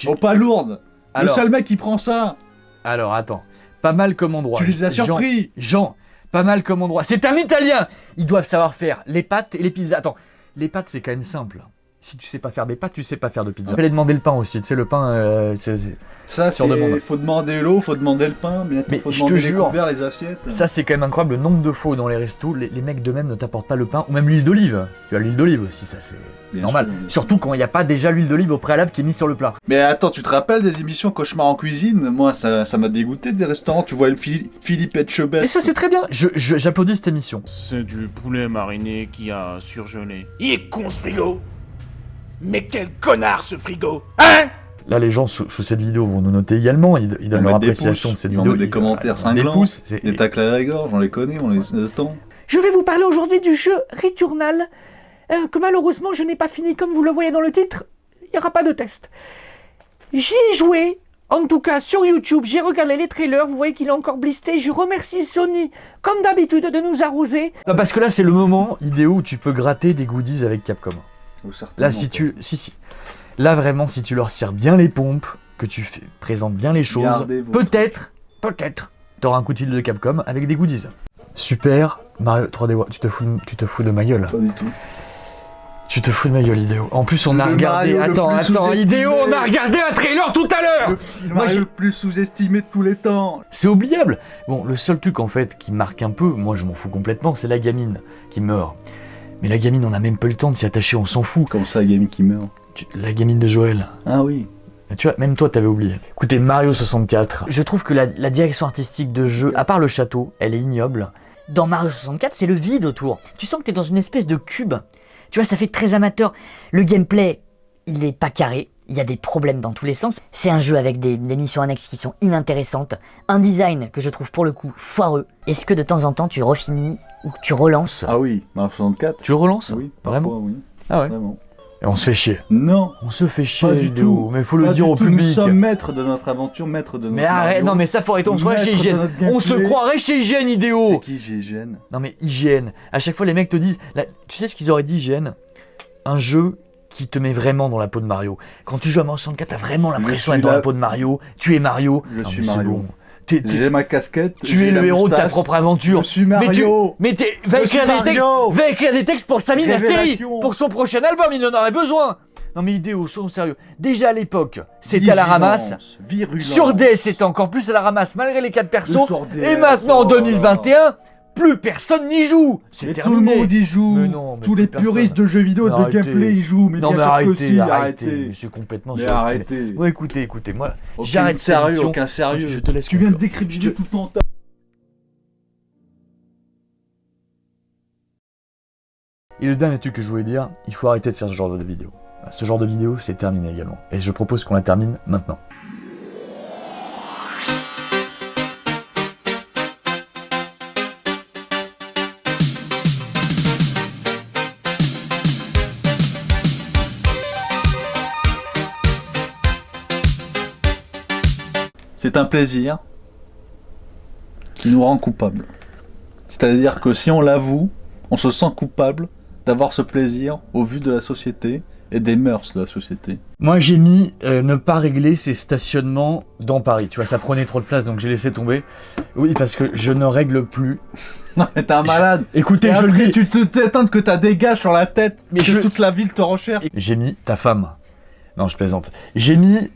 Bon, pas lourdes. Le seul mec qui prend ça. Alors attends. Pas mal comme endroit. Tu les as surpris. Jean. Pas mal comme endroit. C'est un Italien. Ils doivent savoir faire les pâtes et les pizzas. Attends, les pâtes c'est quand même simple. Si tu sais pas faire des pâtes, tu sais pas faire de pizza. Fallait demander le pain aussi. Tu sais le pain, ça sur demande. Faut demander l'eau, faut demander le pain, mais faut demander les couverts, les assiettes. Ça c'est quand même incroyable le nombre de fois où dans les restos, les mecs d'eux-mêmes ne t'apportent pas le pain ou même l'huile d'olive. Tu as l'huile d'olive aussi, ça c'est normal. Sûr, surtout quand il n'y a pas déjà l'huile d'olive au préalable qui est mise sur le plat. Mais attends, tu te rappelles des émissions Cauchemar en cuisine? Moi ça m'a dégoûté des restaurants. Tu vois le Philippe Etchebest. Mais ça c'est très bien. J'applaudis cette émission. C'est du poulet mariné qui a surgelé. Il est con ce frigo. Mais quel connard ce frigo, hein? Là, les gens sous cette vidéo vont nous noter également. Ils donnent leur appréciation de cette vidéo. Des commentaires cinglants, des tacles à la gorge, on les connaît, on les attend. Je vais vous parler aujourd'hui du jeu Returnal, que malheureusement je n'ai pas fini comme vous le voyez dans le titre. Il n'y aura pas de test. J'y ai joué, en tout cas sur YouTube, j'ai regardé les trailers, vous voyez qu'il est encore blisté. Je remercie Sony, comme d'habitude, de nous arroser. Non, parce que là, c'est le moment idéal où tu peux gratter des goodies avec Capcom. Là, si. Là, vraiment, si tu leur sers bien les pompes, que tu présentes bien les choses, peut-être, t'auras un coup de fil de Capcom avec des goodies. Super Mario 3D World. Tu te fous de ma gueule. Pas du tout. Tu te fous de ma gueule, Idéo. En plus, on a regardé. Attends, Idéo, on a regardé un trailer tout à l'heure. Moi, j'ai le plus sous-estimé de tous les temps. C'est oubliable. Bon, le seul truc en fait qui marque un peu, moi je m'en fous complètement, c'est la gamine qui meurt. Mais la gamine, on a même pas eu le temps de s'y attacher, on s'en fout. Comment ça, la gamine qui meurt? La gamine de Joël. Ah oui. Tu vois, même toi, t'avais oublié. Écoutez, Mario 64. Je trouve que la direction artistique de jeu, à part le château, elle est ignoble. Dans Mario 64, c'est le vide autour. Tu sens que t'es dans une espèce de cube. Tu vois, ça fait très amateur. Le gameplay, il est pas carré. Il y a des problèmes dans tous les sens. C'est un jeu avec des missions annexes qui sont inintéressantes. Un design que je trouve pour le coup foireux. Est-ce que de temps en temps tu refinis ou que tu relances? Ah oui, Mario 64. Tu le relances? Oui, vraiment. Oui. Ah ouais. Vraiment. Et on se fait chier. Non. On se fait chier, pas du tout. Mais faut le dire au public. Nous sommes maîtres de notre aventure, maîtres de notre Mais arrête, Mario. non mais ça faut arrêter, on se croirait chez IGN. On se croirait chez IGN, Idéo. C'est qui IGN? Non mais IGN. À chaque fois les mecs te disent, là, tu sais ce qu'ils auraient dit IGN? Un jeu qui te met vraiment dans la peau de Mario. Quand tu joues à Mario 64, t'as vraiment l'impression d'être dans la peau de Mario. Tu es Mario. Je suis Mario. Bon. J'ai ma casquette. Tu es le héros de ta propre aventure. Je suis Mario. Va écrire des textes pour Samy la série. Pour son prochain album, il en aurait besoin. Non mais Idéo, soyons sérieux. Déjà à l'époque, c'était à la ramasse. Sur DS, c'était encore plus à la ramasse malgré les 4 persos. Et maintenant en 2021, plus personne n'y joue. C'est terminé. Tout le monde y joue. Mais non, mais tous les puristes de jeux vidéo et de gameplay y jouent. Mais non, bien mais sûr que si, arrêtez. C'est complètement mais arrêtez. Bon, écoutez, moi, j'arrête sérieux, aucun sérieux. Je te laisse. Tu viens de décrypter tout le temps. Et le dernier truc que je voulais dire, il faut arrêter de faire ce genre de vidéo. Ce genre de vidéo, c'est terminé également. Et je propose qu'on la termine maintenant. C'est un plaisir qui nous rend coupables. C'est-à-dire que si on l'avoue, on se sent coupable d'avoir ce plaisir au vu de la société et des mœurs de la société. Moi j'ai mis ne pas régler ses stationnements dans Paris. Tu vois, ça prenait trop de place donc j'ai laissé tomber. Oui, parce que je ne règle plus. Non mais t'es un malade. Écoutez, et je après, le dis. Tu t'étonnes que t'as des gages sur la tête, mais que toute la ville te recherche. J'ai mis ta femme. Non, je plaisante. J'ai mis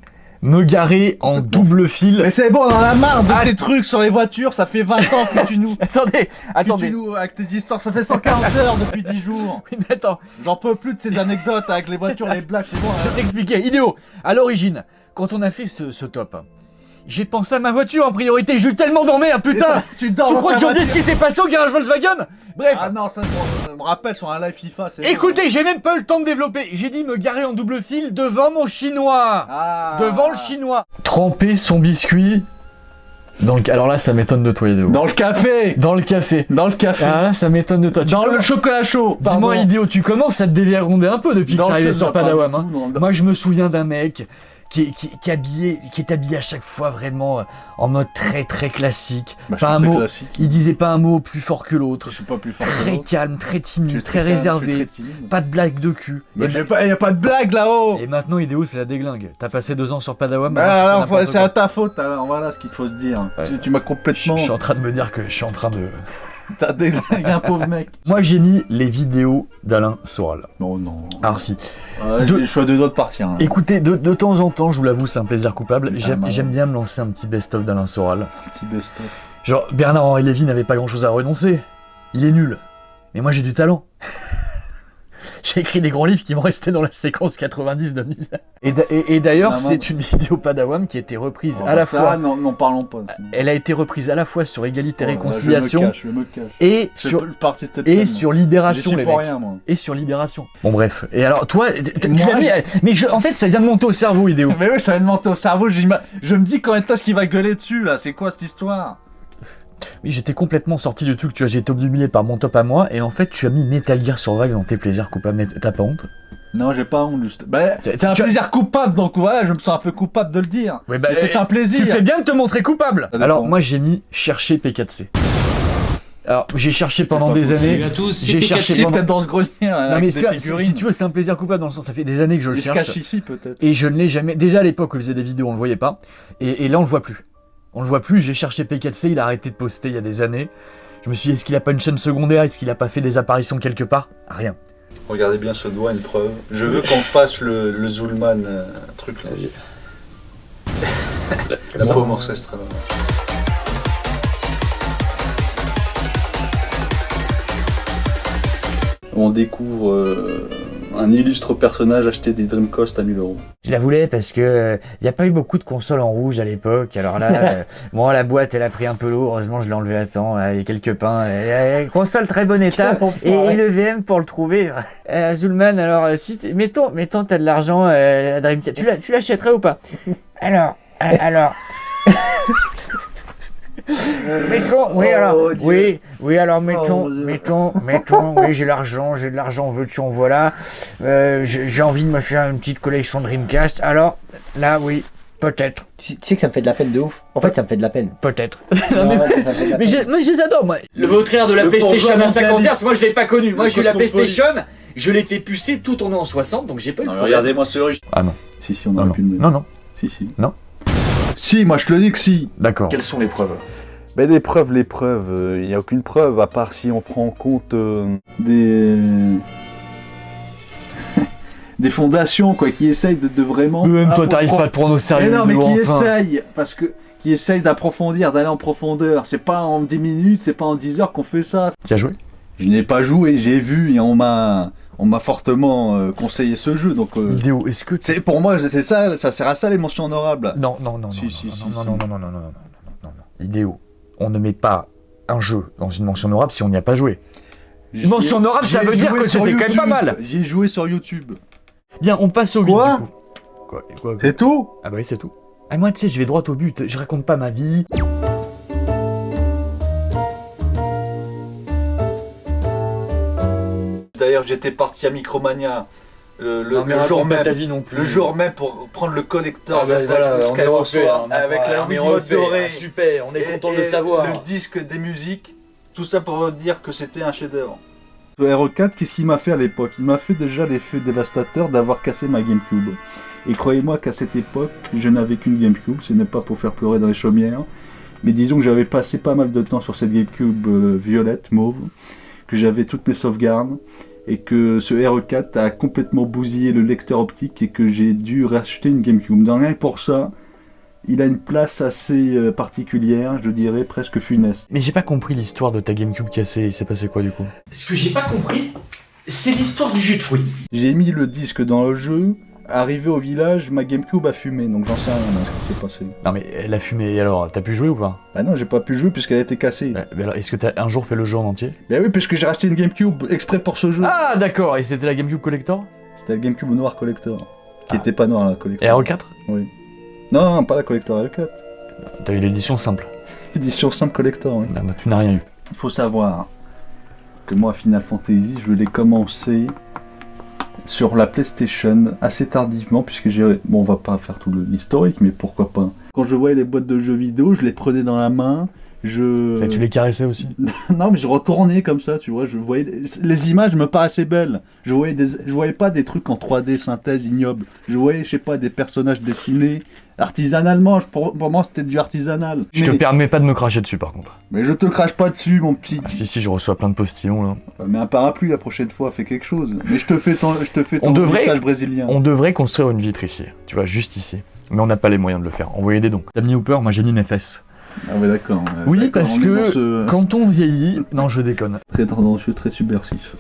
me garer en double fil. Mais c'est bon, on en a marre de tes trucs sur les voitures, ça fait 20 ans que tu nous... Attendez. Que tu nous... Avec tes histoires, ça fait 140 heures depuis 10 jours. Oui, mais attends. J'en peux plus de ces anecdotes avec les voitures, les blagues, c'est bon. Je vais t'expliquer. Idéo, à l'origine, quand on a fait ce top, j'ai pensé à ma voiture en priorité. J'ai eu tellement dormi, putain. Tu dors Tu dans crois que ta j'ai oublié ce voiture. qui s'est passé au garage Volkswagen? Bref. Ah non, ça je me rappelle sur un live FIFA. c'est Écoutez, j'ai même pas eu le temps de développer. J'ai dit me garer en double fil devant mon chinois. Devant le chinois. Tremper son biscuit dans le... Alors là, ça m'étonne de toi, Idéo. Dans le café. Dans le café. Dans le café. Ah là, ça m'étonne de toi. Dans le chocolat chaud. Dis-moi, Idéo, tu commences à te dévergonder un peu depuis que Dans t'es le arrivé chef, sur pas Padawam. du Hein. tout, non. Moi, je me souviens d'un mec qui est habillé à chaque fois vraiment en mode très très classique. Bah, je Pas suis un très mot. classique. Il disait pas un mot plus fort que l'autre. Je suis pas plus fort que Très l'autre. calme, très Je timide, suis très calme, je suis réservé. très timide. Pas de blague de cul. Mais Et il y a pas de blague là-haut. Et maintenant, Idéo, c'est la déglingue. T'as passé 2 ans sur Padawam. Bah, maintenant, tu fais alors, n'importe c'est quoi. à ta faute, alors voilà ce qu'il faut se dire. Ouais. Tu m'as complètement. Je suis en train de me dire que je suis en train de... T'as déglingué un pauvre mec. Moi, j'ai mis les vidéos d'Alain Soral. Non, non. Alors si. J'ai le choix de doigts de partir. Hein. Écoutez, de temps en temps, je vous l'avoue, c'est un plaisir coupable. J'aime marrant. bien me lancer un petit best-of d'Alain Soral. Un petit best-of. Genre, Bernard-Henri Lévy n'avait pas grand-chose à renoncer. Il est nul. Mais moi, j'ai du talent. J'ai écrit des grands livres qui m'ont resté dans la séquence 90-2000. Et d'ailleurs, Non, c'est une vidéo Padawam qui a été reprise à la ça, fois... n'en parlons pas. Elle a été reprise à la fois sur Égalité et Oh, Réconciliation je me cache. et Je sur... fais partie de cette Et chaîne, sur moi. Libération, J'y suis les pour mecs. rien, moi. Et sur Libération. Bon, bref. Et alors, toi, tu Moi, l'as mis. Mais en fait, ça vient de monter au cerveau, Idéo. Mais oui, ça vient de monter au cerveau. Je me dis quand est-ce qu'il va gueuler dessus là. C'est quoi cette histoire? Oui, j'étais complètement sorti du truc. Tu vois, j'ai été obnubilé par mon top à moi. Et en fait, tu as mis Metal Gear Survive dans tes plaisirs coupables. Mais t'as pas honte? Non, j'ai pas honte, juste. Bah, c'est un tu as- plaisir coupable, donc voilà, je me sens un peu coupable de le dire. Ouais, bah, Mais c'est un plaisir. Tu fais bien de te montrer coupable. Ça dépend. Alors, moi, j'ai mis chercher P4C. Alors, j'ai cherché pendant des années. J'ai cherché C'est pendant... peut-être dans ce grenier. Non, avec mais des si figurines. tu veux, c'est un plaisir coupable dans le sens, ça fait des années que je le Il se cherche. cache ici peut-être. Et je ne l'ai jamais. Déjà à l'époque où il faisait des vidéos, on le voyait pas. Et là, on le voit plus. On le voit plus. J'ai cherché P4C, il a arrêté de poster il y a des années. Je me suis dit, est-ce qu'il a pas une chaîne secondaire? Est-ce qu'il a pas fait des apparitions quelque part? Rien. Regardez bien ce doigt, une preuve. Je veux qu'on fasse le Zulman truc là. Vas-y. La paume orchestrale. On découvre un illustre personnage acheter des Dreamcast à 1000 €. Je la voulais parce que il n'y a pas eu beaucoup de consoles en rouge à l'époque. Alors là, bon, la boîte, elle a pris un peu l'eau. Heureusement, je l'ai enlevée à temps. Là, il y a quelques pains. Console très bon état. Et le VM pour le trouver. Zulman, alors, si mettons, t'as de l'argent à Dreamcast. Tu l'achèterais ou pas? Alors. Mettons, oui alors, oui alors mettons, oui j'ai l'argent, veux-tu en voilà, j'ai envie de me faire une petite collection Dreamcast, alors là oui, peut-être. Tu sais que ça me fait de la peine de ouf. En fait, ça me fait de la peine. Peut-être. Mais je les adore moi. Le vautrère de la Le PlayStation bourgeois à 50 mentaliste. Hz, moi je l'ai pas connu. Moi j'ai eu la cosmopolite. PlayStation, je l'ai fait pucer tout tourné en 60, donc j'ai pas eu de problème. Regardez-moi ce rush. Ah non. Si, on aurait pu le mettre. Non. Si. Non. Si, moi je te le dis que si. D'accord. Quelles sont les preuves? Ben les preuves, il n'y a aucune preuve, à part si on prend en compte... Des fondations quoi, qui essayent de vraiment... Même toi t'arrives pas à te prendre au sérieux. Mais non, mais qui enfin. essayent, qui essayent d'approfondir, d'aller en profondeur. C'est pas en 10 minutes, c'est pas en 10 heures qu'on fait ça. Tu as joué? Je n'ai pas joué, j'ai vu et on m'a fortement conseillé ce jeu, donc... Vidéo, est-ce que... C'est, pour moi, c'est ça sert à ça les mentions honorables. Non. Idéo. On ne met pas un jeu dans une mention honorable si on n'y a pas joué. Une mention honorable, ça veut dire que c'était quand même pas mal. J'ai joué sur YouTube. Bien, on passe au but Quoi du coup. Quoi C'est tout? Ah bah oui, c'est tout. Ah moi, tu sais, je vais droit au but. Je raconte pas ma vie. D'ailleurs, j'étais parti à Micromania le jour même. Ta vie non plus. Le jour même pour prendre le collector Ah bah voilà, on est refait, hein, on a avec pas- la on est Wiimote refait. dorée. Ah, super, on est content de le savoir. Le disque des musiques, tout ça pour dire que c'était un chef-d'œuvre. Le RE4, qu'est-ce qu'il m'a fait à l'époque? Il m'a fait déjà l'effet dévastateur d'avoir cassé ma GameCube. Et croyez-moi qu'à cette époque, je n'avais qu'une GameCube, ce n'est pas pour faire pleurer dans les chaumières. Mais disons que j'avais passé pas mal de temps sur cette GameCube violette, mauve, que j'avais toutes mes sauvegardes, et que ce RE4 a complètement bousillé le lecteur optique et que j'ai dû racheter une GameCube. Donc rien que pour ça, il a une place assez particulière, je dirais presque funeste. Mais j'ai pas compris l'histoire de ta GameCube cassée. Il s'est passé quoi du coup? Ce que j'ai pas compris, c'est l'histoire du jus de fruits. J'ai mis le disque dans le jeu arrivé au village, ma GameCube a fumé, donc j'en sais rien de ce qui s'est passé. Non mais elle a fumé, et alors, t'as pu jouer ou pas? Bah non, j'ai pas pu jouer puisqu'elle a été cassée. Mais alors, est-ce que t'as un jour fait le jeu en entier? Bah oui, puisque j'ai racheté une GameCube exprès pour ce jeu. Ah d'accord, et c'était la GameCube Collector? C'était la GameCube noire Collector. Qui était pas noire la Collector. Et RE4? Oui. Non, pas la Collector, RE4. T'as eu l'édition simple. Édition simple Collector, oui. Non, tu n'as rien eu. Faut savoir que moi, Final Fantasy, je l'ai commencé sur la PlayStation assez tardivement, puisque j'ai... Bon, on va pas faire tout l'historique, mais pourquoi pas. Quand je voyais les boîtes de jeux vidéo, je les prenais dans la main, Ça, tu les caressais aussi? Non, mais je retournais comme ça, tu vois, je voyais... Les images me paraissaient belles. Je voyais pas des trucs en 3D synthèse ignoble. Je voyais, je sais pas, des personnages dessinés artisanalement. Pour moi, c'était du artisanal. Je te permets pas de me cracher dessus par contre. Mais je te crache pas dessus, mon petit. Ah, si, je reçois plein de postillons là. Mais un parapluie la prochaine fois, fais quelque chose. Mais je te fais ton message brésilien. On devrait construire une vitre ici, tu vois, juste ici. Mais on n'a pas les moyens de le faire. Envoyez des dons. T'as mis Hooper, moi j'ai mis mes fesses. Ah ouais, d'accord. Oui, d'accord, parce que quand on vieillit... Non, je déconne. Très tendancieux, très subversif.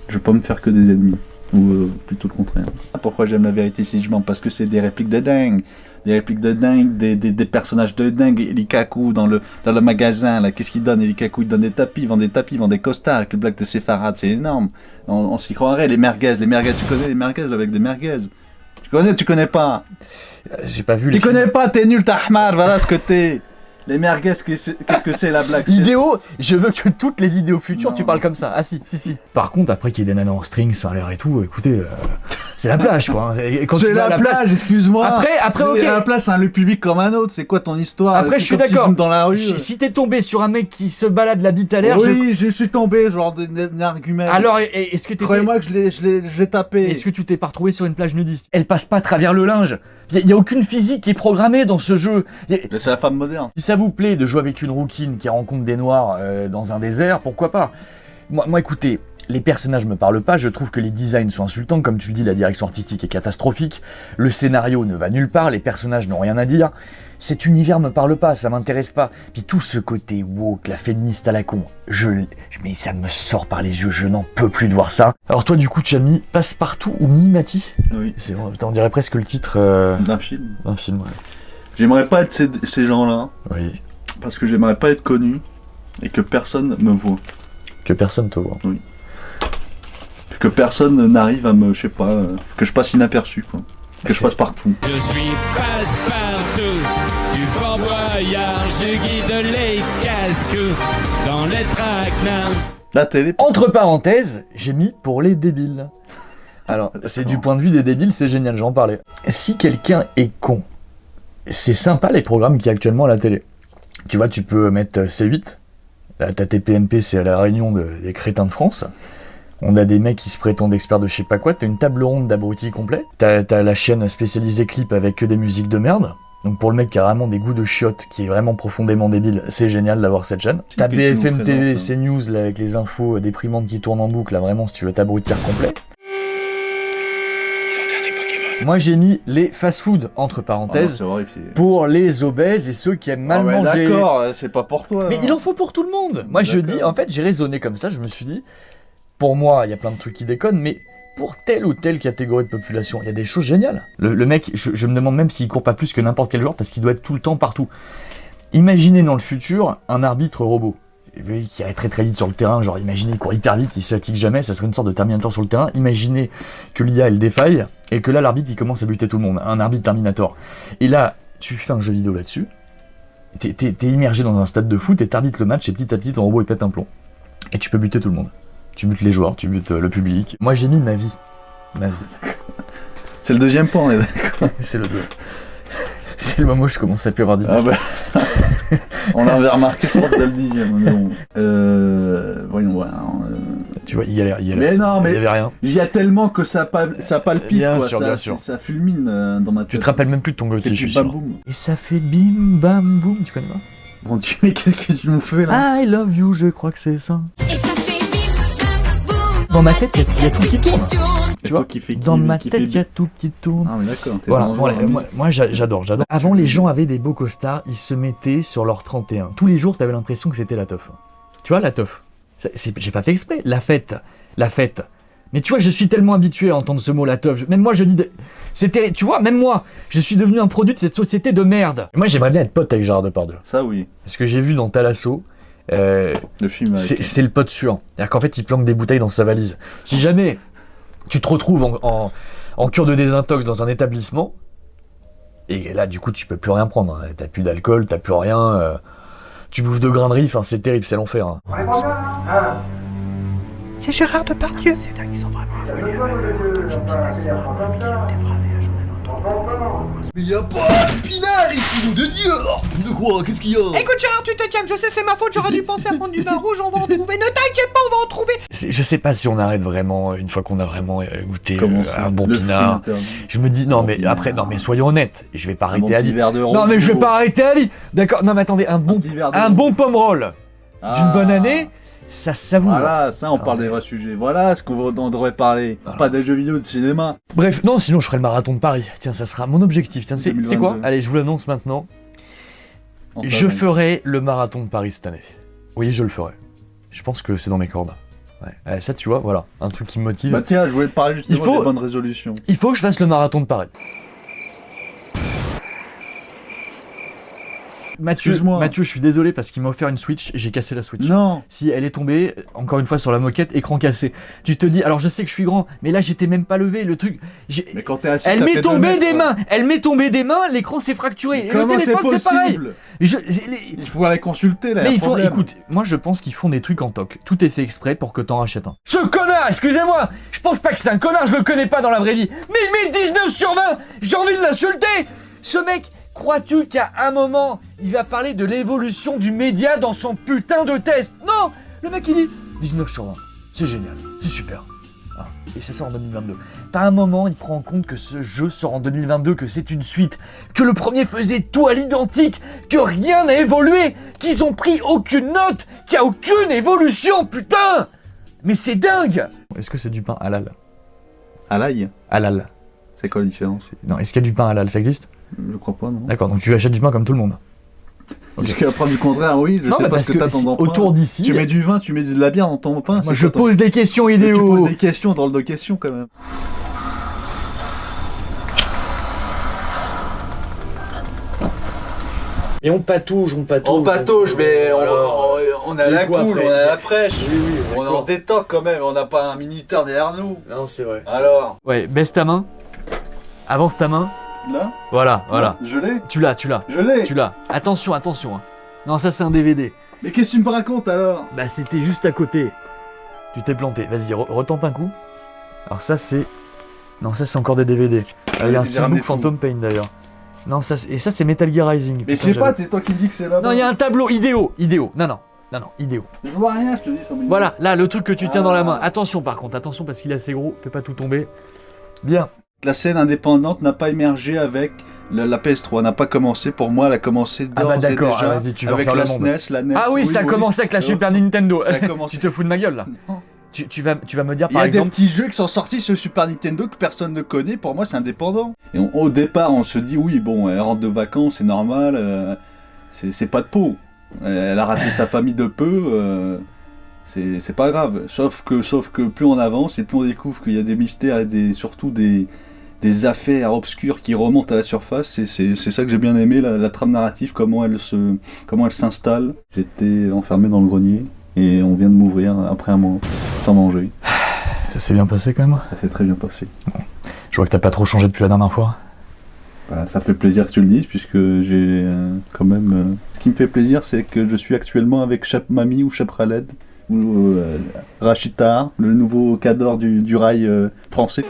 Je veux pas me faire que des ennemis. Ou plutôt le contraire. Pourquoi j'aime la vérité si je mens? Parce que c'est des répliques de dingue. Des répliques de dingue, des personnages de dingue. Elikaku dans le magasin, là, qu'est-ce qu'il donne? Elikaku, il donne des tapis, il vend des costards avec le black de séfarade, c'est énorme. On s'y croirait. Les merguez, tu connais les merguez avec des merguez? Tu connais pas? J'ai pas vu les. Tu connais pas, t'es nul, t'ahmar, voilà ce que t'es. Les merguez, qu'est-ce que c'est la blague? Idéo, je veux que toutes les vidéos futures, tu parles comme ça. Ah si. Par contre, après qu'il y ait des nanas en string, ça a l'air et tout, écoutez, c'est la plage quoi. Et quand c'est la plage, excuse-moi. Après, ok. La plage, c'est un lieu public comme un autre, c'est quoi ton histoire? Après, je suis d'accord. Dans la rue. Si t'es tombé sur un mec qui se balade la bite à l'air, oui, je suis tombé, genre d'un argument. Alors, est-ce que t'es... Croyez-moi que je l'ai tapé. Est-ce que tu t'es pas retrouvé sur une plage nudiste? Elle passe pas à travers le linge. Il y a aucune physique qui est programmée dans ce jeu. C'est la femme moderne. Si ça vous plaît de jouer avec une rouquine qui rencontre des noirs dans un désert, pourquoi pas? Moi, écoutez, les personnages me parlent pas, je trouve que les designs sont insultants, comme tu le dis, la direction artistique est catastrophique, le scénario ne va nulle part, les personnages n'ont rien à dire, cet univers me parle pas, ça m'intéresse pas. Puis tout ce côté woke, la féministe à la con, mais ça me sort par les yeux, je n'en peux plus de voir ça. Alors toi du coup tu as mis Passepartout ou Mimati? Oui. On dirait presque le titre d'un film. D'un film, ouais. J'aimerais pas être ces gens-là. Oui. Parce que j'aimerais pas être connu et que personne me voit. Que personne te voit. Oui. Que personne n'arrive à me, je sais pas, que je passe inaperçu quoi. Que je passe partout. Je suis Passepartout, du Fort Boyard, je guide les casques dans les traquenards. La télé. Entre parenthèses, j'ai mis pour les débiles. Alors, c'est du point de vue des débiles, c'est génial, j'en parlais. Si quelqu'un est con, c'est sympa les programmes qu'il y a actuellement à la télé. Tu vois, tu peux mettre C8, là, t'as TPMP, c'est à la réunion des crétins de France. On a des mecs qui se prétendent experts de je sais pas quoi, t'as une table ronde d'abrutis complet. T'as la chaîne spécialisée clip avec que des musiques de merde. Donc pour le mec qui a vraiment des goûts de chiottes, qui est vraiment profondément débile, c'est génial d'avoir cette chaîne. T'as BFM TV, CNews là, avec les infos déprimantes qui tournent en boucle, là vraiment si tu veux t'abrutir complet. Moi j'ai mis les fast-food entre parenthèses pour les obèses et ceux qui aiment mal manger. D'accord, c'est pas pour toi. Mais il en faut pour tout le monde. Moi je dis, en fait j'ai raisonné comme ça, je me suis dit, pour moi il y a plein de trucs qui déconnent, mais pour telle ou telle catégorie de population, il y a des choses géniales. Le mec, je me demande même s'il court pas plus que n'importe quel joueur parce qu'il doit être tout le temps partout. Imaginez dans le futur un arbitre robot qui irait très très vite sur le terrain, genre imaginez il court hyper vite, il s'attique jamais, ça serait une sorte de Terminator sur le terrain. Imaginez que l'IA elle défaille et que là l'arbitre il commence à buter tout le monde, un arbitre Terminator. Et là, tu fais un jeu vidéo là-dessus, t'es immergé dans un stade de foot et t'arbitres le match et petit à petit ton robot il pète un plomb. Et tu peux buter tout le monde. Tu butes les joueurs, tu butes le public. Moi j'ai mis ma vie. C'est le deuxième point, on est d'accord. C'est le 2. C'est le moment où je commence à plus avoir d'idées. Ah bah. On l'avait remarqué, je crois que c'était le 10e. Voyons voir. Tu vois, il y a mais non, mais il y avait rien. Il y a tellement que ça palpite, bien quoi. Sûr, bien sûr. Ça fulmine dans ma tête. Tu te rappelles même plus de ton Gauthier, je suis sûr. Boum. Et ça fait bim bam boum, tu connais pas? Mon Dieu, mais qu'est-ce que tu nous fais là? I love you, je crois que c'est ça. Et ça fait bim bam boum. Dans ma tête, il y a tout qui tourne. Tu vois, dans ma tête, il y a tout qui tourne. Ah, mais d'accord. Voilà, moi j'adore. Avant, les gens avaient des beaux costards, ils se mettaient sur leur 31. Tous les jours, t'avais l'impression que c'était la teuf. Tu vois, la teuf. J'ai pas fait exprès. La fête. Mais tu vois, je suis tellement habitué à entendre ce mot la teuf. Même moi, je dis. C'était, tu vois, même moi, je suis devenu un produit de cette société de merde. Et moi, j'aimerais bien être pote avec Gérard Depardieu. Ça, oui. Parce que j'ai vu dans Thalasso. Le film. C'est le pote sûr. C'est-à-dire qu'en fait, il planque des bouteilles dans sa valise. Si jamais tu te retrouves en cure de désintox dans un établissement, et là, du coup, tu peux plus rien prendre. Hein. T'as plus d'alcool, t'as plus rien. Tu bouffes de grains de riz, enfin, c'est terrible, c'est l'enfer. Hein. C'est Gérard Depardieu. C'est dingue, ils sont vraiment volés avec le show business, c'est vraiment un milieu dépravé à journée longtemps. Mais y'a pas de pinard ici, nom de Dieu! De quoi? Qu'est-ce qu'il y a? Écoute Gérard, tu te calmes, je sais c'est ma faute, j'aurais dû penser à prendre du vin rouge, on va en trouver. Ne t'inquiète pas, on va en trouver. Je sais pas si on arrête vraiment, une fois qu'on a vraiment goûté un bon Le pinard. fruit Je me dis, non mais après, non mais soyons honnêtes, je vais pas arrêter Ali. verre de Non mais je vais pas arrêter Ali. D'accord, non mais attendez, un bon pomme roll d'une bonne année, ça savoure. Voilà, ça on parle des vrais sujets. Voilà ce qu'on devrait parler. Pas des jeux vidéo, de cinéma. Bref, non, sinon je ferai le marathon de Paris. Tiens, ça sera mon objectif. Tiens, c'est quoi? 2022. Allez, je vous l'annonce maintenant. Je ferai le marathon de Paris cette année. Oui, je le ferai. Je pense que c'est dans mes cordes. Ouais. Ça, tu vois, voilà, un truc qui me motive. Bah tiens, je voulais te parler justement des bonnes résolutions. Il faut que je fasse le marathon de Paris. Mathieu, je suis désolé parce qu'il m'a offert une Switch, j'ai cassé la Switch. Non. Si elle est tombée, encore une fois sur la moquette, écran cassé. Tu te dis, alors je sais que je suis grand, mais là j'étais même pas levé, le truc. Mais quand t'es assis, elle ça m'est fait tombée 2 mètres, des mains, elle m'est tombée des mains, l'écran s'est fracturé. Et le téléphone c'est pareil. Il faut aller consulter là. Mais il faut, écoute, moi je pense qu'ils font des trucs en toc. Tout est fait exprès pour que t'en rachètes un. Ce connard, excusez-moi, je pense pas que c'est un connard, je le connais pas dans la vraie vie. Mais il met 19 sur 20, j'ai envie de l'insulter. Ce mec. Crois-tu qu'à un moment, il va parler de l'évolution du média dans son putain de test? Non! Le mec il dit 19 sur 20, c'est génial, c'est super. Ah, et ça sort en 2022. Pas un moment, il prend en compte que ce jeu sort en 2022, que c'est une suite, que le premier faisait tout à l'identique, que rien n'a évolué, qu'ils ont pris aucune note, qu'il n'y a aucune évolution, putain! Mais c'est dingue! Est-ce que c'est du pain halal? Halal? Halal. C'est quoi la différence? Non, est-ce qu'il y a du pain halal? Ça existe? Je crois pas, non. D'accord, donc tu achètes du pain comme tout le monde. Jusqu'à preuve du contraire, oui, je sais pas ce que t'as dans ton pain. Autour d'ici. Tu mets du vin, tu mets de la bière dans ton pain. Moi je pose des questions idéaux. Tu poses des questions dans le de questions quand même. Et on patauge, On patauge, mais on a la cool, on a la fraîche. On est en détox quand même, on n'a pas un minuteur derrière nous. Non, c'est vrai. Alors. Ouais, baisse ta main. Avance ta main. Là. Voilà. Je l'ai. Tu l'as. Je l'ai. Tu l'as. Attention. Hein. Non, ça c'est un DVD. Mais qu'est-ce que tu me racontes alors? Bah c'était juste à côté. Tu t'es planté. Vas-y, retente un coup. Alors ça c'est... Non, ça c'est encore des DVD. Il y a un steelbook Phantom Pain d'ailleurs. Non, ça c'est Metal Gear Rising. Mais je sais pas, c'est toi qui me dis que c'est là-bas. Non, il y a un tableau idéo. Non, idéo. Je vois rien, je te dis. Voilà, là, le truc que tu tiens dans la main. Attention par contre, attention parce qu'il est assez gros, fais pas tout tomber. Bien. La scène indépendante n'a pas émergé avec la PS3, n'a pas commencé. Pour moi, elle a commencé d'ores et déjà vas-y, tu vas avec faire la le monde. SNES, la NES. Ah oui, ça a commencé avec la Super Nintendo. Ça a commencé. Tu te fous de ma gueule là. Tu vas me dire Il y par a exemple... des petits jeux qui sont sortis sur Super Nintendo que personne ne connaît, pour moi c'est indépendant. Et au départ on se dit oui bon elle rentre de vacances, c'est normal, c'est pas de peau. Elle a raté sa famille de peu, c'est pas grave. Sauf que plus on avance et plus on découvre qu'il y a des mystères et surtout des affaires obscures qui remontent à la surface. C'est ça que j'ai bien aimé, la trame narrative, comment elle s'installe. J'étais enfermé dans le grenier. Et on vient de m'ouvrir après un mois, sans manger. Ça s'est bien passé quand même? Ça s'est très bien passé. Bon. Je vois que t'as pas trop changé depuis la dernière fois. Bah, ça fait plaisir que tu le dises, puisque j'ai quand même... Ce qui me fait plaisir, c'est que je suis actuellement avec Chap Mami ou Chap Khaled, ou Rachitar, le nouveau cadre du rail français.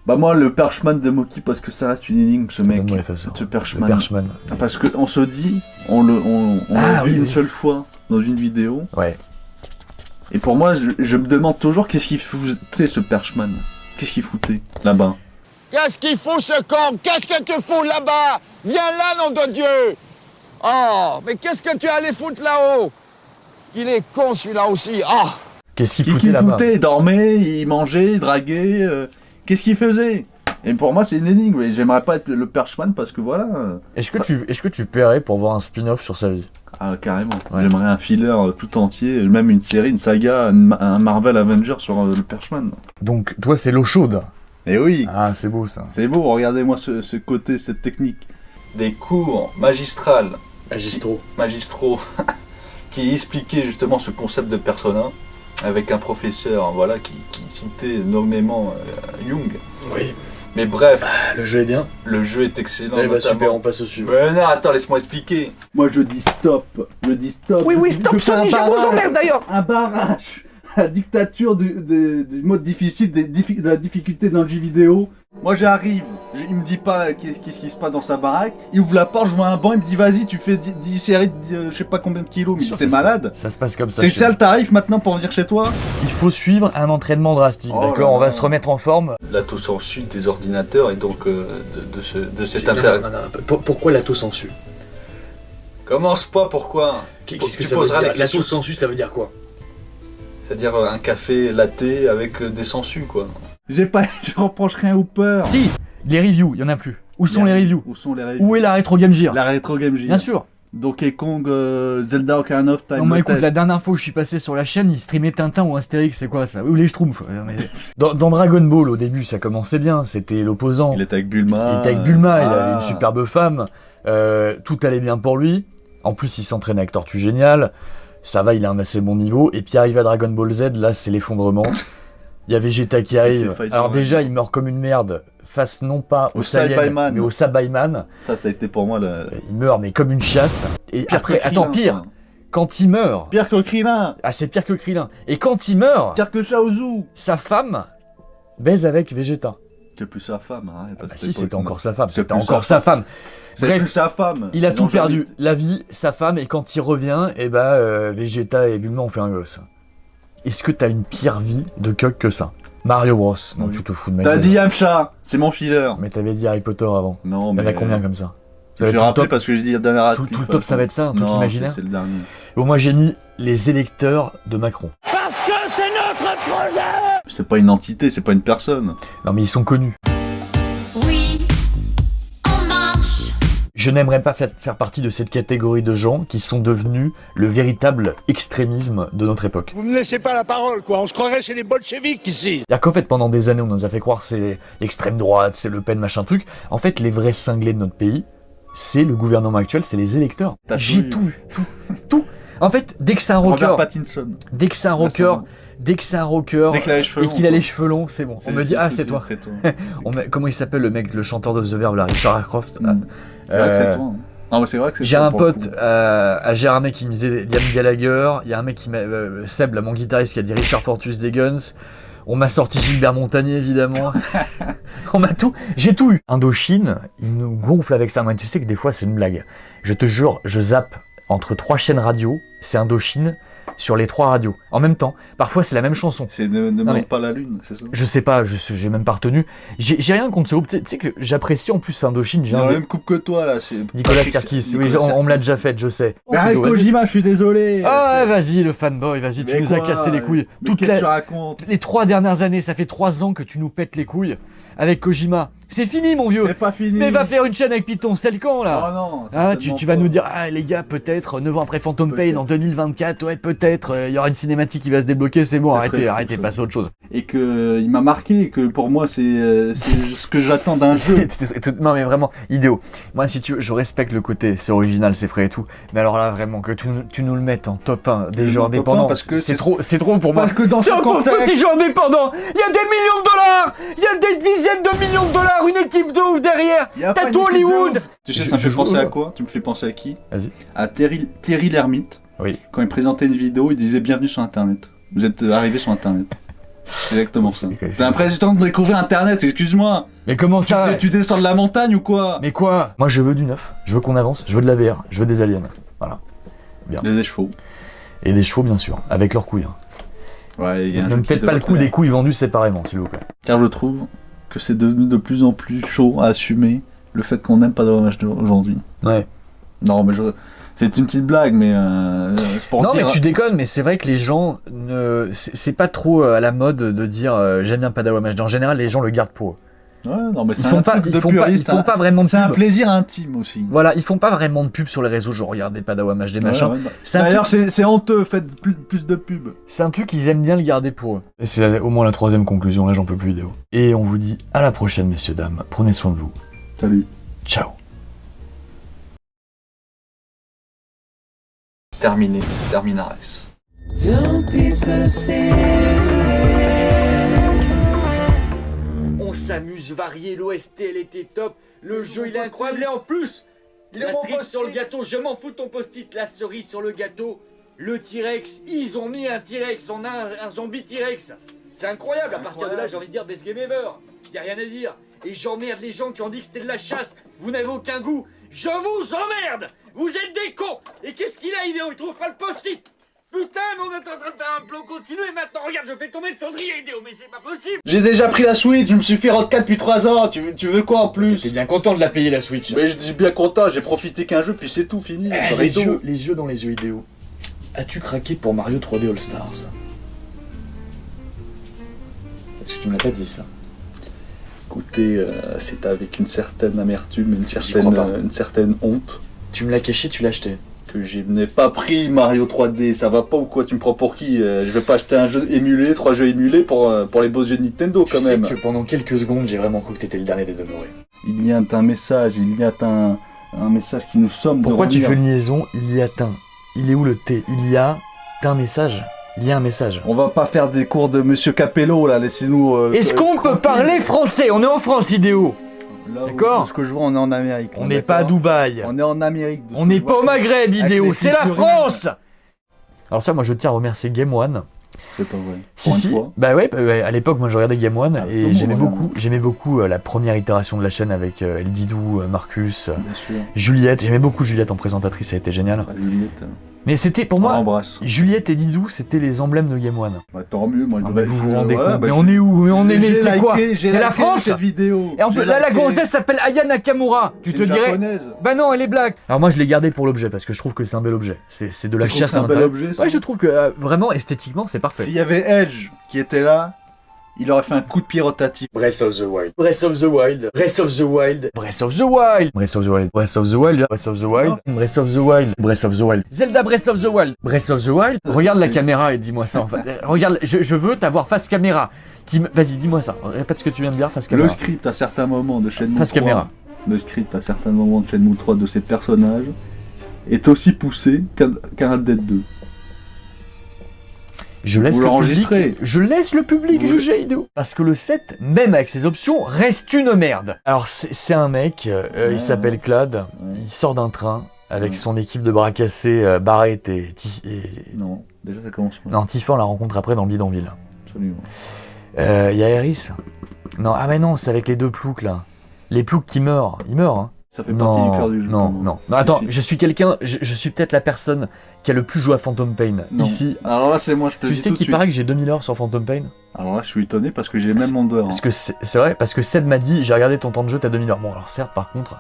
Bah moi le Perchman de Moki parce que ça reste une énigme ce mec, ce Perchman. Parce que on se dit, on l'a vu une seule fois dans une vidéo. Ouais. Et pour moi je me demande toujours qu'est-ce qu'il foutait ce Perchman. Qu'est-ce qu'il foutait là-bas? Qu'est-ce qu'il fout ce con? Qu'est-ce que tu fous là-bas? Viens là, nom de Dieu! Oh, mais qu'est-ce que tu allais foutre là-haut? Il est con celui-là aussi. Oh. Qu'est-ce qu'il foutait là-bas? Il dormait, il mangeait, il draguait. Qu'est-ce qu'il faisait? Et pour moi, c'est une énigme. Et j'aimerais pas être le Perchman parce que voilà. Est-ce que tu paierais pour voir un spin-off sur sa vie? Ah, carrément. Ouais. J'aimerais un filler tout entier, même une série, une saga, un Marvel Avenger sur le Perchman. Donc, toi, c'est l'eau chaude. Eh oui. Ah, c'est beau ça. C'est beau, regardez-moi ce côté, cette technique. Des cours magistraux qui expliquaient justement ce concept de persona avec un professeur voilà, qui citait nommément Jung. Oui. Mais bref. Le jeu est bien. Le jeu est excellent. Eh bah super, on passe au suivant. Mais non, attends, laisse-moi expliquer. Moi je dis stop. Oui, stop Sony, je vous emmerde d'ailleurs. Un barrage. La dictature du mode difficile, de la difficulté dans le jeu vidéo. Moi j'arrive, il me dit pas qu'est-ce qui se passe dans sa baraque, il ouvre la porte, je vois un banc, il me dit vas-y tu fais 10 séries de je sais pas combien de kilos, mais t'es malade. Ça se passe comme ça. C'est ça le tarif maintenant pour venir chez toi? Il faut suivre un entraînement drastique, d'accord? On va se remettre en forme. L'autocensure des ordinateurs et donc de cet intérêt. Pourquoi l'autocensure? Commence pas, pourquoi? Qu'est-ce que ça veut dire? L'autocensure, ça veut dire quoi? C'est-à-dire un café latte avec des sangsues, quoi. Je reproche rien au peur. Si, les reviews, il y en a plus. Où sont les reviews? Où est la rétro Game Gear? La rétro Game Gear. Bien sûr. Donkey Kong, Zelda Ocarina of Time. Non, mais écoute, la dernière fois où je suis passé sur la chaîne, ils streamaient Tintin ou Astérix, c'est quoi ça? Ou les Schtroumpfs. Dans Dragon Ball, au début, ça commençait bien, c'était l'opposant. Il était avec Bulma. Il avait une superbe femme. Tout allait bien pour lui. En plus, il s'entraînait avec Tortue Géniale. Ça va, il a un assez bon niveau. Et puis arrive à Dragon Ball Z, là, c'est l'effondrement. Il y a Vegeta qui arrive. Alors déjà, il meurt comme une merde. Face non pas au Saiyan, mais au Sabaiman. Ça a été pour moi le... Il meurt, mais comme une chiasse. Et pire après, attends, pire. Quand il meurt... Pire que Krillin. Ah, c'est pire que Krillin. Et quand il meurt... Pire que Shaozu. Sa femme baise avec Vegeta. C'est plus sa femme. Hein, si, c'était encore sa femme. C'était encore sa femme. Bref, sa femme. Il a tout perdu. La vie, sa femme, et quand il revient, Vegeta et Bulma ont fait un gosse. Est-ce que t'as une pire vie de cuck que ça? Mario Bros. Non, tu te fous de ma gueule. T'as dit Yamcha, c'est mon filler. Mais t'avais dit Harry Potter avant. Non, mais... Il y en a combien comme ça? Je vais rappeler parce que j'ai dit la dernière tout le top, ça va être ça, un truc imaginaire? C'est le dernier. Bon, moi j'ai mis les électeurs de Macron. Parce que c'est notre projet! C'est pas une entité, c'est pas une personne. Non, mais ils sont connus. Oui, en marche. Je n'aimerais pas faire partie de cette catégorie de gens qui sont devenus le véritable extrémisme de notre époque. Vous me laissez pas la parole, quoi. On se croirait chez les bolcheviks ici. C'est-à-dire qu'en fait, pendant des années, on nous a fait croire c'est l'extrême droite, c'est Le Pen, machin truc. En fait, les vrais cinglés de notre pays, c'est le gouvernement actuel, c'est les électeurs. J'ai tout. En fait, dès que c'est un rocker, dès que c'est un rocker, et qu'il a les cheveux longs, c'est bon. On me dit c'est toi. Comment il s'appelle le mec, le chanteur de The Verve, là, Richard Ashcroft. C'est vrai que c'est toi. Non, mais c'est vrai que c'est j'ai un pote, j'ai un mec qui me disait Liam Gallagher, il y a un mec qui m'a Seb, là, mon guitariste, qui a dit Richard Fortus des Guns. On m'a sorti Gilbert Montagnier, évidemment. J'ai tout eu. Indochine, il nous gonfle avec ça. Mais tu sais que des fois, c'est une blague. Je te jure, je zappe entre 3 chaînes radio, c'est Indochine, sur les 3 radios. En même temps, parfois, c'est la même chanson. C'est Ne monte pas la lune, c'est ça? Je sais pas, j'ai même pas retenu. J'ai rien contre ce groupe. Tu sais que j'apprécie en plus Indochine. J'ai la même coupe que toi, là. Nicolas Sirkis. Oui, on me l'a déjà fait, je sais. Mais avec Kojima, je suis désolé. Ah, vas-y, le fanboy, vas-y, tu nous as cassé les couilles. Les 3 dernières années, ça fait 3 ans que tu nous pètes les couilles avec Kojima. C'est fini, mon vieux. C'est pas fini. Mais va faire une chaîne avec Python, c'est le camp, là. Oh non. Tu vas nous dire, les gars, peut-être 9 ans après Phantom Pain en 2024, ouais, peut-être, il y aura une cinématique qui va se débloquer, c'est bon, arrêtez, passez à autre chose. Et que il m'a marqué, et que pour moi, c'est ce que j'attends d'un jeu. Non, mais vraiment, idéal. Moi, si tu veux, je respecte le côté, c'est original, c'est frais et tout. Mais alors là, vraiment, que tu nous le mettes en top 1 des jeux indépendants, c'est trop pour moi. Parce que dans c'est un petit jeu indépendant. Il y a des millions de dollars, il y a des dizaines de millions de dollars. Une équipe de ouf derrière. T'as tout Hollywood. Tu sais, ça me fait penser à quoi? Tu me fais penser à qui? Vas-y. À Terry Lhermitte. Oui. Quand il présentait une vidéo, il disait bienvenue sur Internet. Vous êtes arrivé sur Internet. C'est exactement ça. C'est un président de découvrir Internet, excuse-moi. Mais comment ça? Tu descends de la montagne ou quoi? Mais quoi? Moi, je veux du neuf. Je veux qu'on avance. Je veux de la VR. Je veux des aliens. Voilà. Bien. Des chevaux. Et des chevaux, bien sûr, avec leurs couilles. Ouais. Ne me faites pas le coup des couilles vendues séparément, s'il vous plaît. Car je trouve que c'est devenu de plus en plus chaud à assumer le fait qu'on n'aime pas d'hommage aujourd'hui. Ouais. Non, mais c'est une petite blague, mais pour non, dire... mais tu déconnes, mais c'est vrai que les gens c'est pas trop à la mode de dire j'aime bien Padawan Match. En général, les gens le gardent pour eux. Ouais, non, mais c'est Ils font un pas, truc ils de font pas, puriste, ils font hein. pas vraiment de C'est un pub. plaisir intime aussi. Voilà, ils font pas vraiment de pub sur les réseaux, genre regardez Padawan HD machin. Ouais, C'est un D'ailleurs, truc- c'est honteux, faites plus de pub. C'est un truc qu'ils aiment bien le garder pour eux. Et c'est au moins la 3e conclusion, là j'en peux plus vidéo. Et on vous dit à la prochaine messieurs dames, prenez soin de vous. Salut. Ciao. Terminé, terminares. On s'amuse varié, l'OST elle était top, le jeu il est incroyable et en plus, la cerise sur le gâteau, je m'en fous de ton post-it, la cerise sur le gâteau, le T-Rex, ils ont mis un T-Rex, on a un zombie T-Rex. C'est incroyable, à partir de là j'ai envie de dire best game ever, y a rien à dire. Et j'emmerde les gens qui ont dit que c'était de la chasse, vous n'avez aucun goût, je vous emmerde. Vous êtes des cons. Et qu'est-ce qu'il a Idéo, il trouve pas le post-it. Putain, mais on est en train de faire un plan continu et maintenant regarde, je fais tomber le cendrier Idéo, mais c'est pas possible. J'ai déjà pris la Switch, je me suis fait Road 4 depuis 3 ans, tu veux quoi en plus? T'es bien content de la payer la Switch. Mais je suis bien content, j'ai profité qu'un jeu puis c'est tout fini. Les yeux dans les yeux Idéo. As-tu craqué pour Mario 3D All Stars? Parce que tu me l'as pas dit ça. Écoutez, c'était avec une certaine amertume, crois pas. une certaine honte. Tu me l'as caché, tu l'as acheté. Que je n'ai pas pris Mario 3D, ça va pas ou quoi? Tu me prends pour qui? Je vais pas acheter un jeu émulé, 3 jeux émulés pour les beaux yeux de Nintendo quand même. Tu sais que pendant quelques secondes, j'ai vraiment cru que t'étais le dernier des demeurés. Il y a un message, un message qui nous somme. Pourquoi tu fais une liaison? Il y a un. Il est où le T? Il y a un message. Il y a un message. On va pas faire des cours de Monsieur Capello là, laissez-nous. Est-ce qu'on peut parler français? On est en France, Idéo. D'accord. Ce que je vois, on est en Amérique. On n'est pas à Dubaï. On est en Amérique. On n'est pas au Maghreb, Idéo. les C'est la figurines. France. Alors ça, moi, je tiens à remercier Game One. C'est pas vrai. Si. Bah ouais, à l'époque, moi, je regardais Game One et j'aimais beaucoup la première itération de la chaîne avec El Didou, Marcus, Juliette. J'aimais beaucoup Juliette en présentatrice, ça a été génial. Mais c'était pour moi, Juliette et Didou, c'était les emblèmes de Game One. Bah, tant mieux, moi. Vous vous rendez compte? Mais on est où? Mais on est né, c'est quoi? C'est la France? Cette vidéo. Et là, la gonzesse s'appelle Aya Nakamura. Tu te dirais? Japonaise. Bah non, elle est black. Alors moi, je l'ai gardé pour l'objet parce que je trouve que c'est un bel objet. C'est de la chasse à un bel l'intérieur. objet, ça Ouais, je trouve que vraiment esthétiquement, c'est parfait. S'il y avait Edge qui était là, il aurait fait un coup de pied rotatif. Breath of the Wild. Breath of the Wild. Breath of the Wild. Breath of the Wild. Breath of the Wild. Breath of the Wild. Breath of the Wild. Breath of the Wild. Breath of the Wild. Zelda Breath of the Wild. Breath of the Wild. Regarde la caméra et dis-moi ça en fait. Regarde, je veux t'avoir face caméra. Vas-y, dis-moi ça. Répète ce que tu viens de dire, face caméra. Le script à certains moments de Shenmue 3. Face caméra. Le script à certains moments de Shenmue 3 de ces personnages est aussi poussé qu'un Red Dead 2. Je laisse le public juger Idéo. Parce que le 7, même avec ses options, reste une merde. Alors c'est un mec, il s'appelle Claude, il sort d'un train avec son équipe de bras cassés, Barrett et... Non, déjà ça commence pas. Non, Tifa on la rencontre après dans le bidonville. Absolument. Il y a Eris. Non, ah mais non, c'est avec les deux ploucs là. Les ploucs qui meurent, ils meurent hein. Ça fait partie du cœur du jeu. Non, attends, je suis quelqu'un, je suis peut-être la personne qui a le plus joué à Phantom Pain. Non. Ici. Alors là, c'est moi, je te Tu dis sais tout de qu'il suite. paraît que j'ai 2000 heures sur Phantom Pain? Alors là, je suis étonné parce que j'ai le même nombre d'heures. Parce que c'est vrai, parce que Ced m'a dit, j'ai regardé ton temps de jeu, t'as 2000 heures. Bon, alors certes, par contre,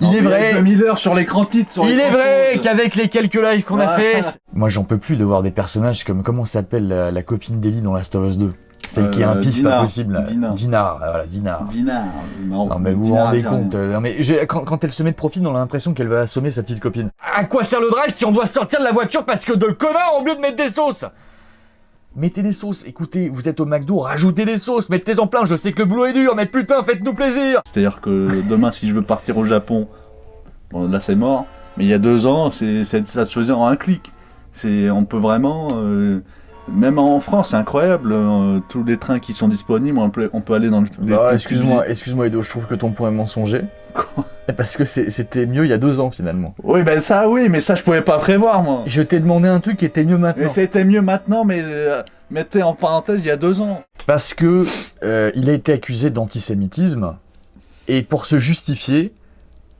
Non, il est mais vrai. 2000 heures sur l'écran titre. Il est vrai qu'avec les quelques lives qu'on a fait. Moi, j'en peux plus de voir des personnages comme comment s'appelle la copine d'Ellie dans Last of Us 2. Celle qui a un pif pas possible. Dinar. Voilà, Dinar. Non mais vous vous rendez compte. Non mais quand elle se met de profil, on a l'impression qu'elle va assommer sa petite copine. À quoi sert le drive si on doit sortir de la voiture parce que deux connards au lieu de mettre des sauces? Mettez des sauces, écoutez, vous êtes au McDo, rajoutez des sauces, mettez-en plein, je sais que le boulot est dur, mais putain, faites-nous plaisir. C'est-à-dire que demain, si je veux partir au Japon, bon là c'est mort, mais il y a 2 ans, ça se faisait en un clic. On peut vraiment... Même en France, c'est incroyable, tous les trains qui sont disponibles, on peut aller dans le... Excuse-moi Edo, je trouve que ton point est mensonger. Quoi? Parce que c'était mieux il y a 2 ans finalement. Oui, mais ça je pouvais pas prévoir moi. Je t'ai demandé un truc qui était mieux maintenant. Mais c'était mieux maintenant, mais mettez en parenthèse il y a 2 ans. Parce que il a été accusé d'antisémitisme, et pour se justifier,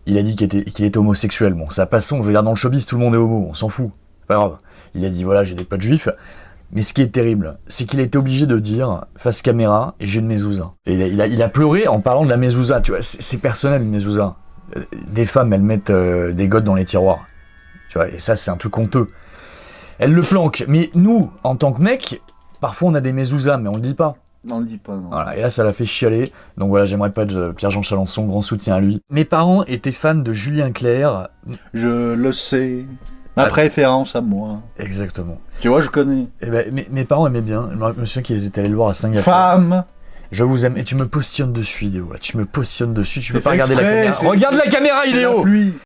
il a dit qu'il était homosexuel. Bon, ça passons, je veux dire, dans le showbiz, tout le monde est homo, on s'en fout. C'est pas grave. Il a dit, voilà, j'ai des potes juifs. Mais ce qui est terrible, c'est qu'il a été obligé de dire, face caméra, j'ai une mezouza. Et il a pleuré en parlant de la mezouza, tu vois, c'est personnel une mezouza. Des femmes, elles mettent des godes dans les tiroirs. Tu vois, et ça, c'est un truc honteux. Elles le planquent. Mais nous, en tant que mecs, parfois on a des mezouzas, mais on le dit pas. Non, on le dit pas, non. Voilà, et là, ça l'a fait chialer. Donc voilà, j'aimerais pas de Pierre-Jean Chalençon, grand soutien à lui. Mes parents étaient fans de Julien Clerc. Je le sais. Ma préférence à moi. Exactement. Tu vois, je connais. Et ben, mes parents aimaient bien. Je me souviens qu'ils étaient allés le voir à Singapour. Femme. Je vous aime. Et tu me positionnes dessus, Idéo. Là. Tu me positionnes dessus. Tu veux C'est pas regarder la exprès, caméra. Regarde la caméra, Idéo.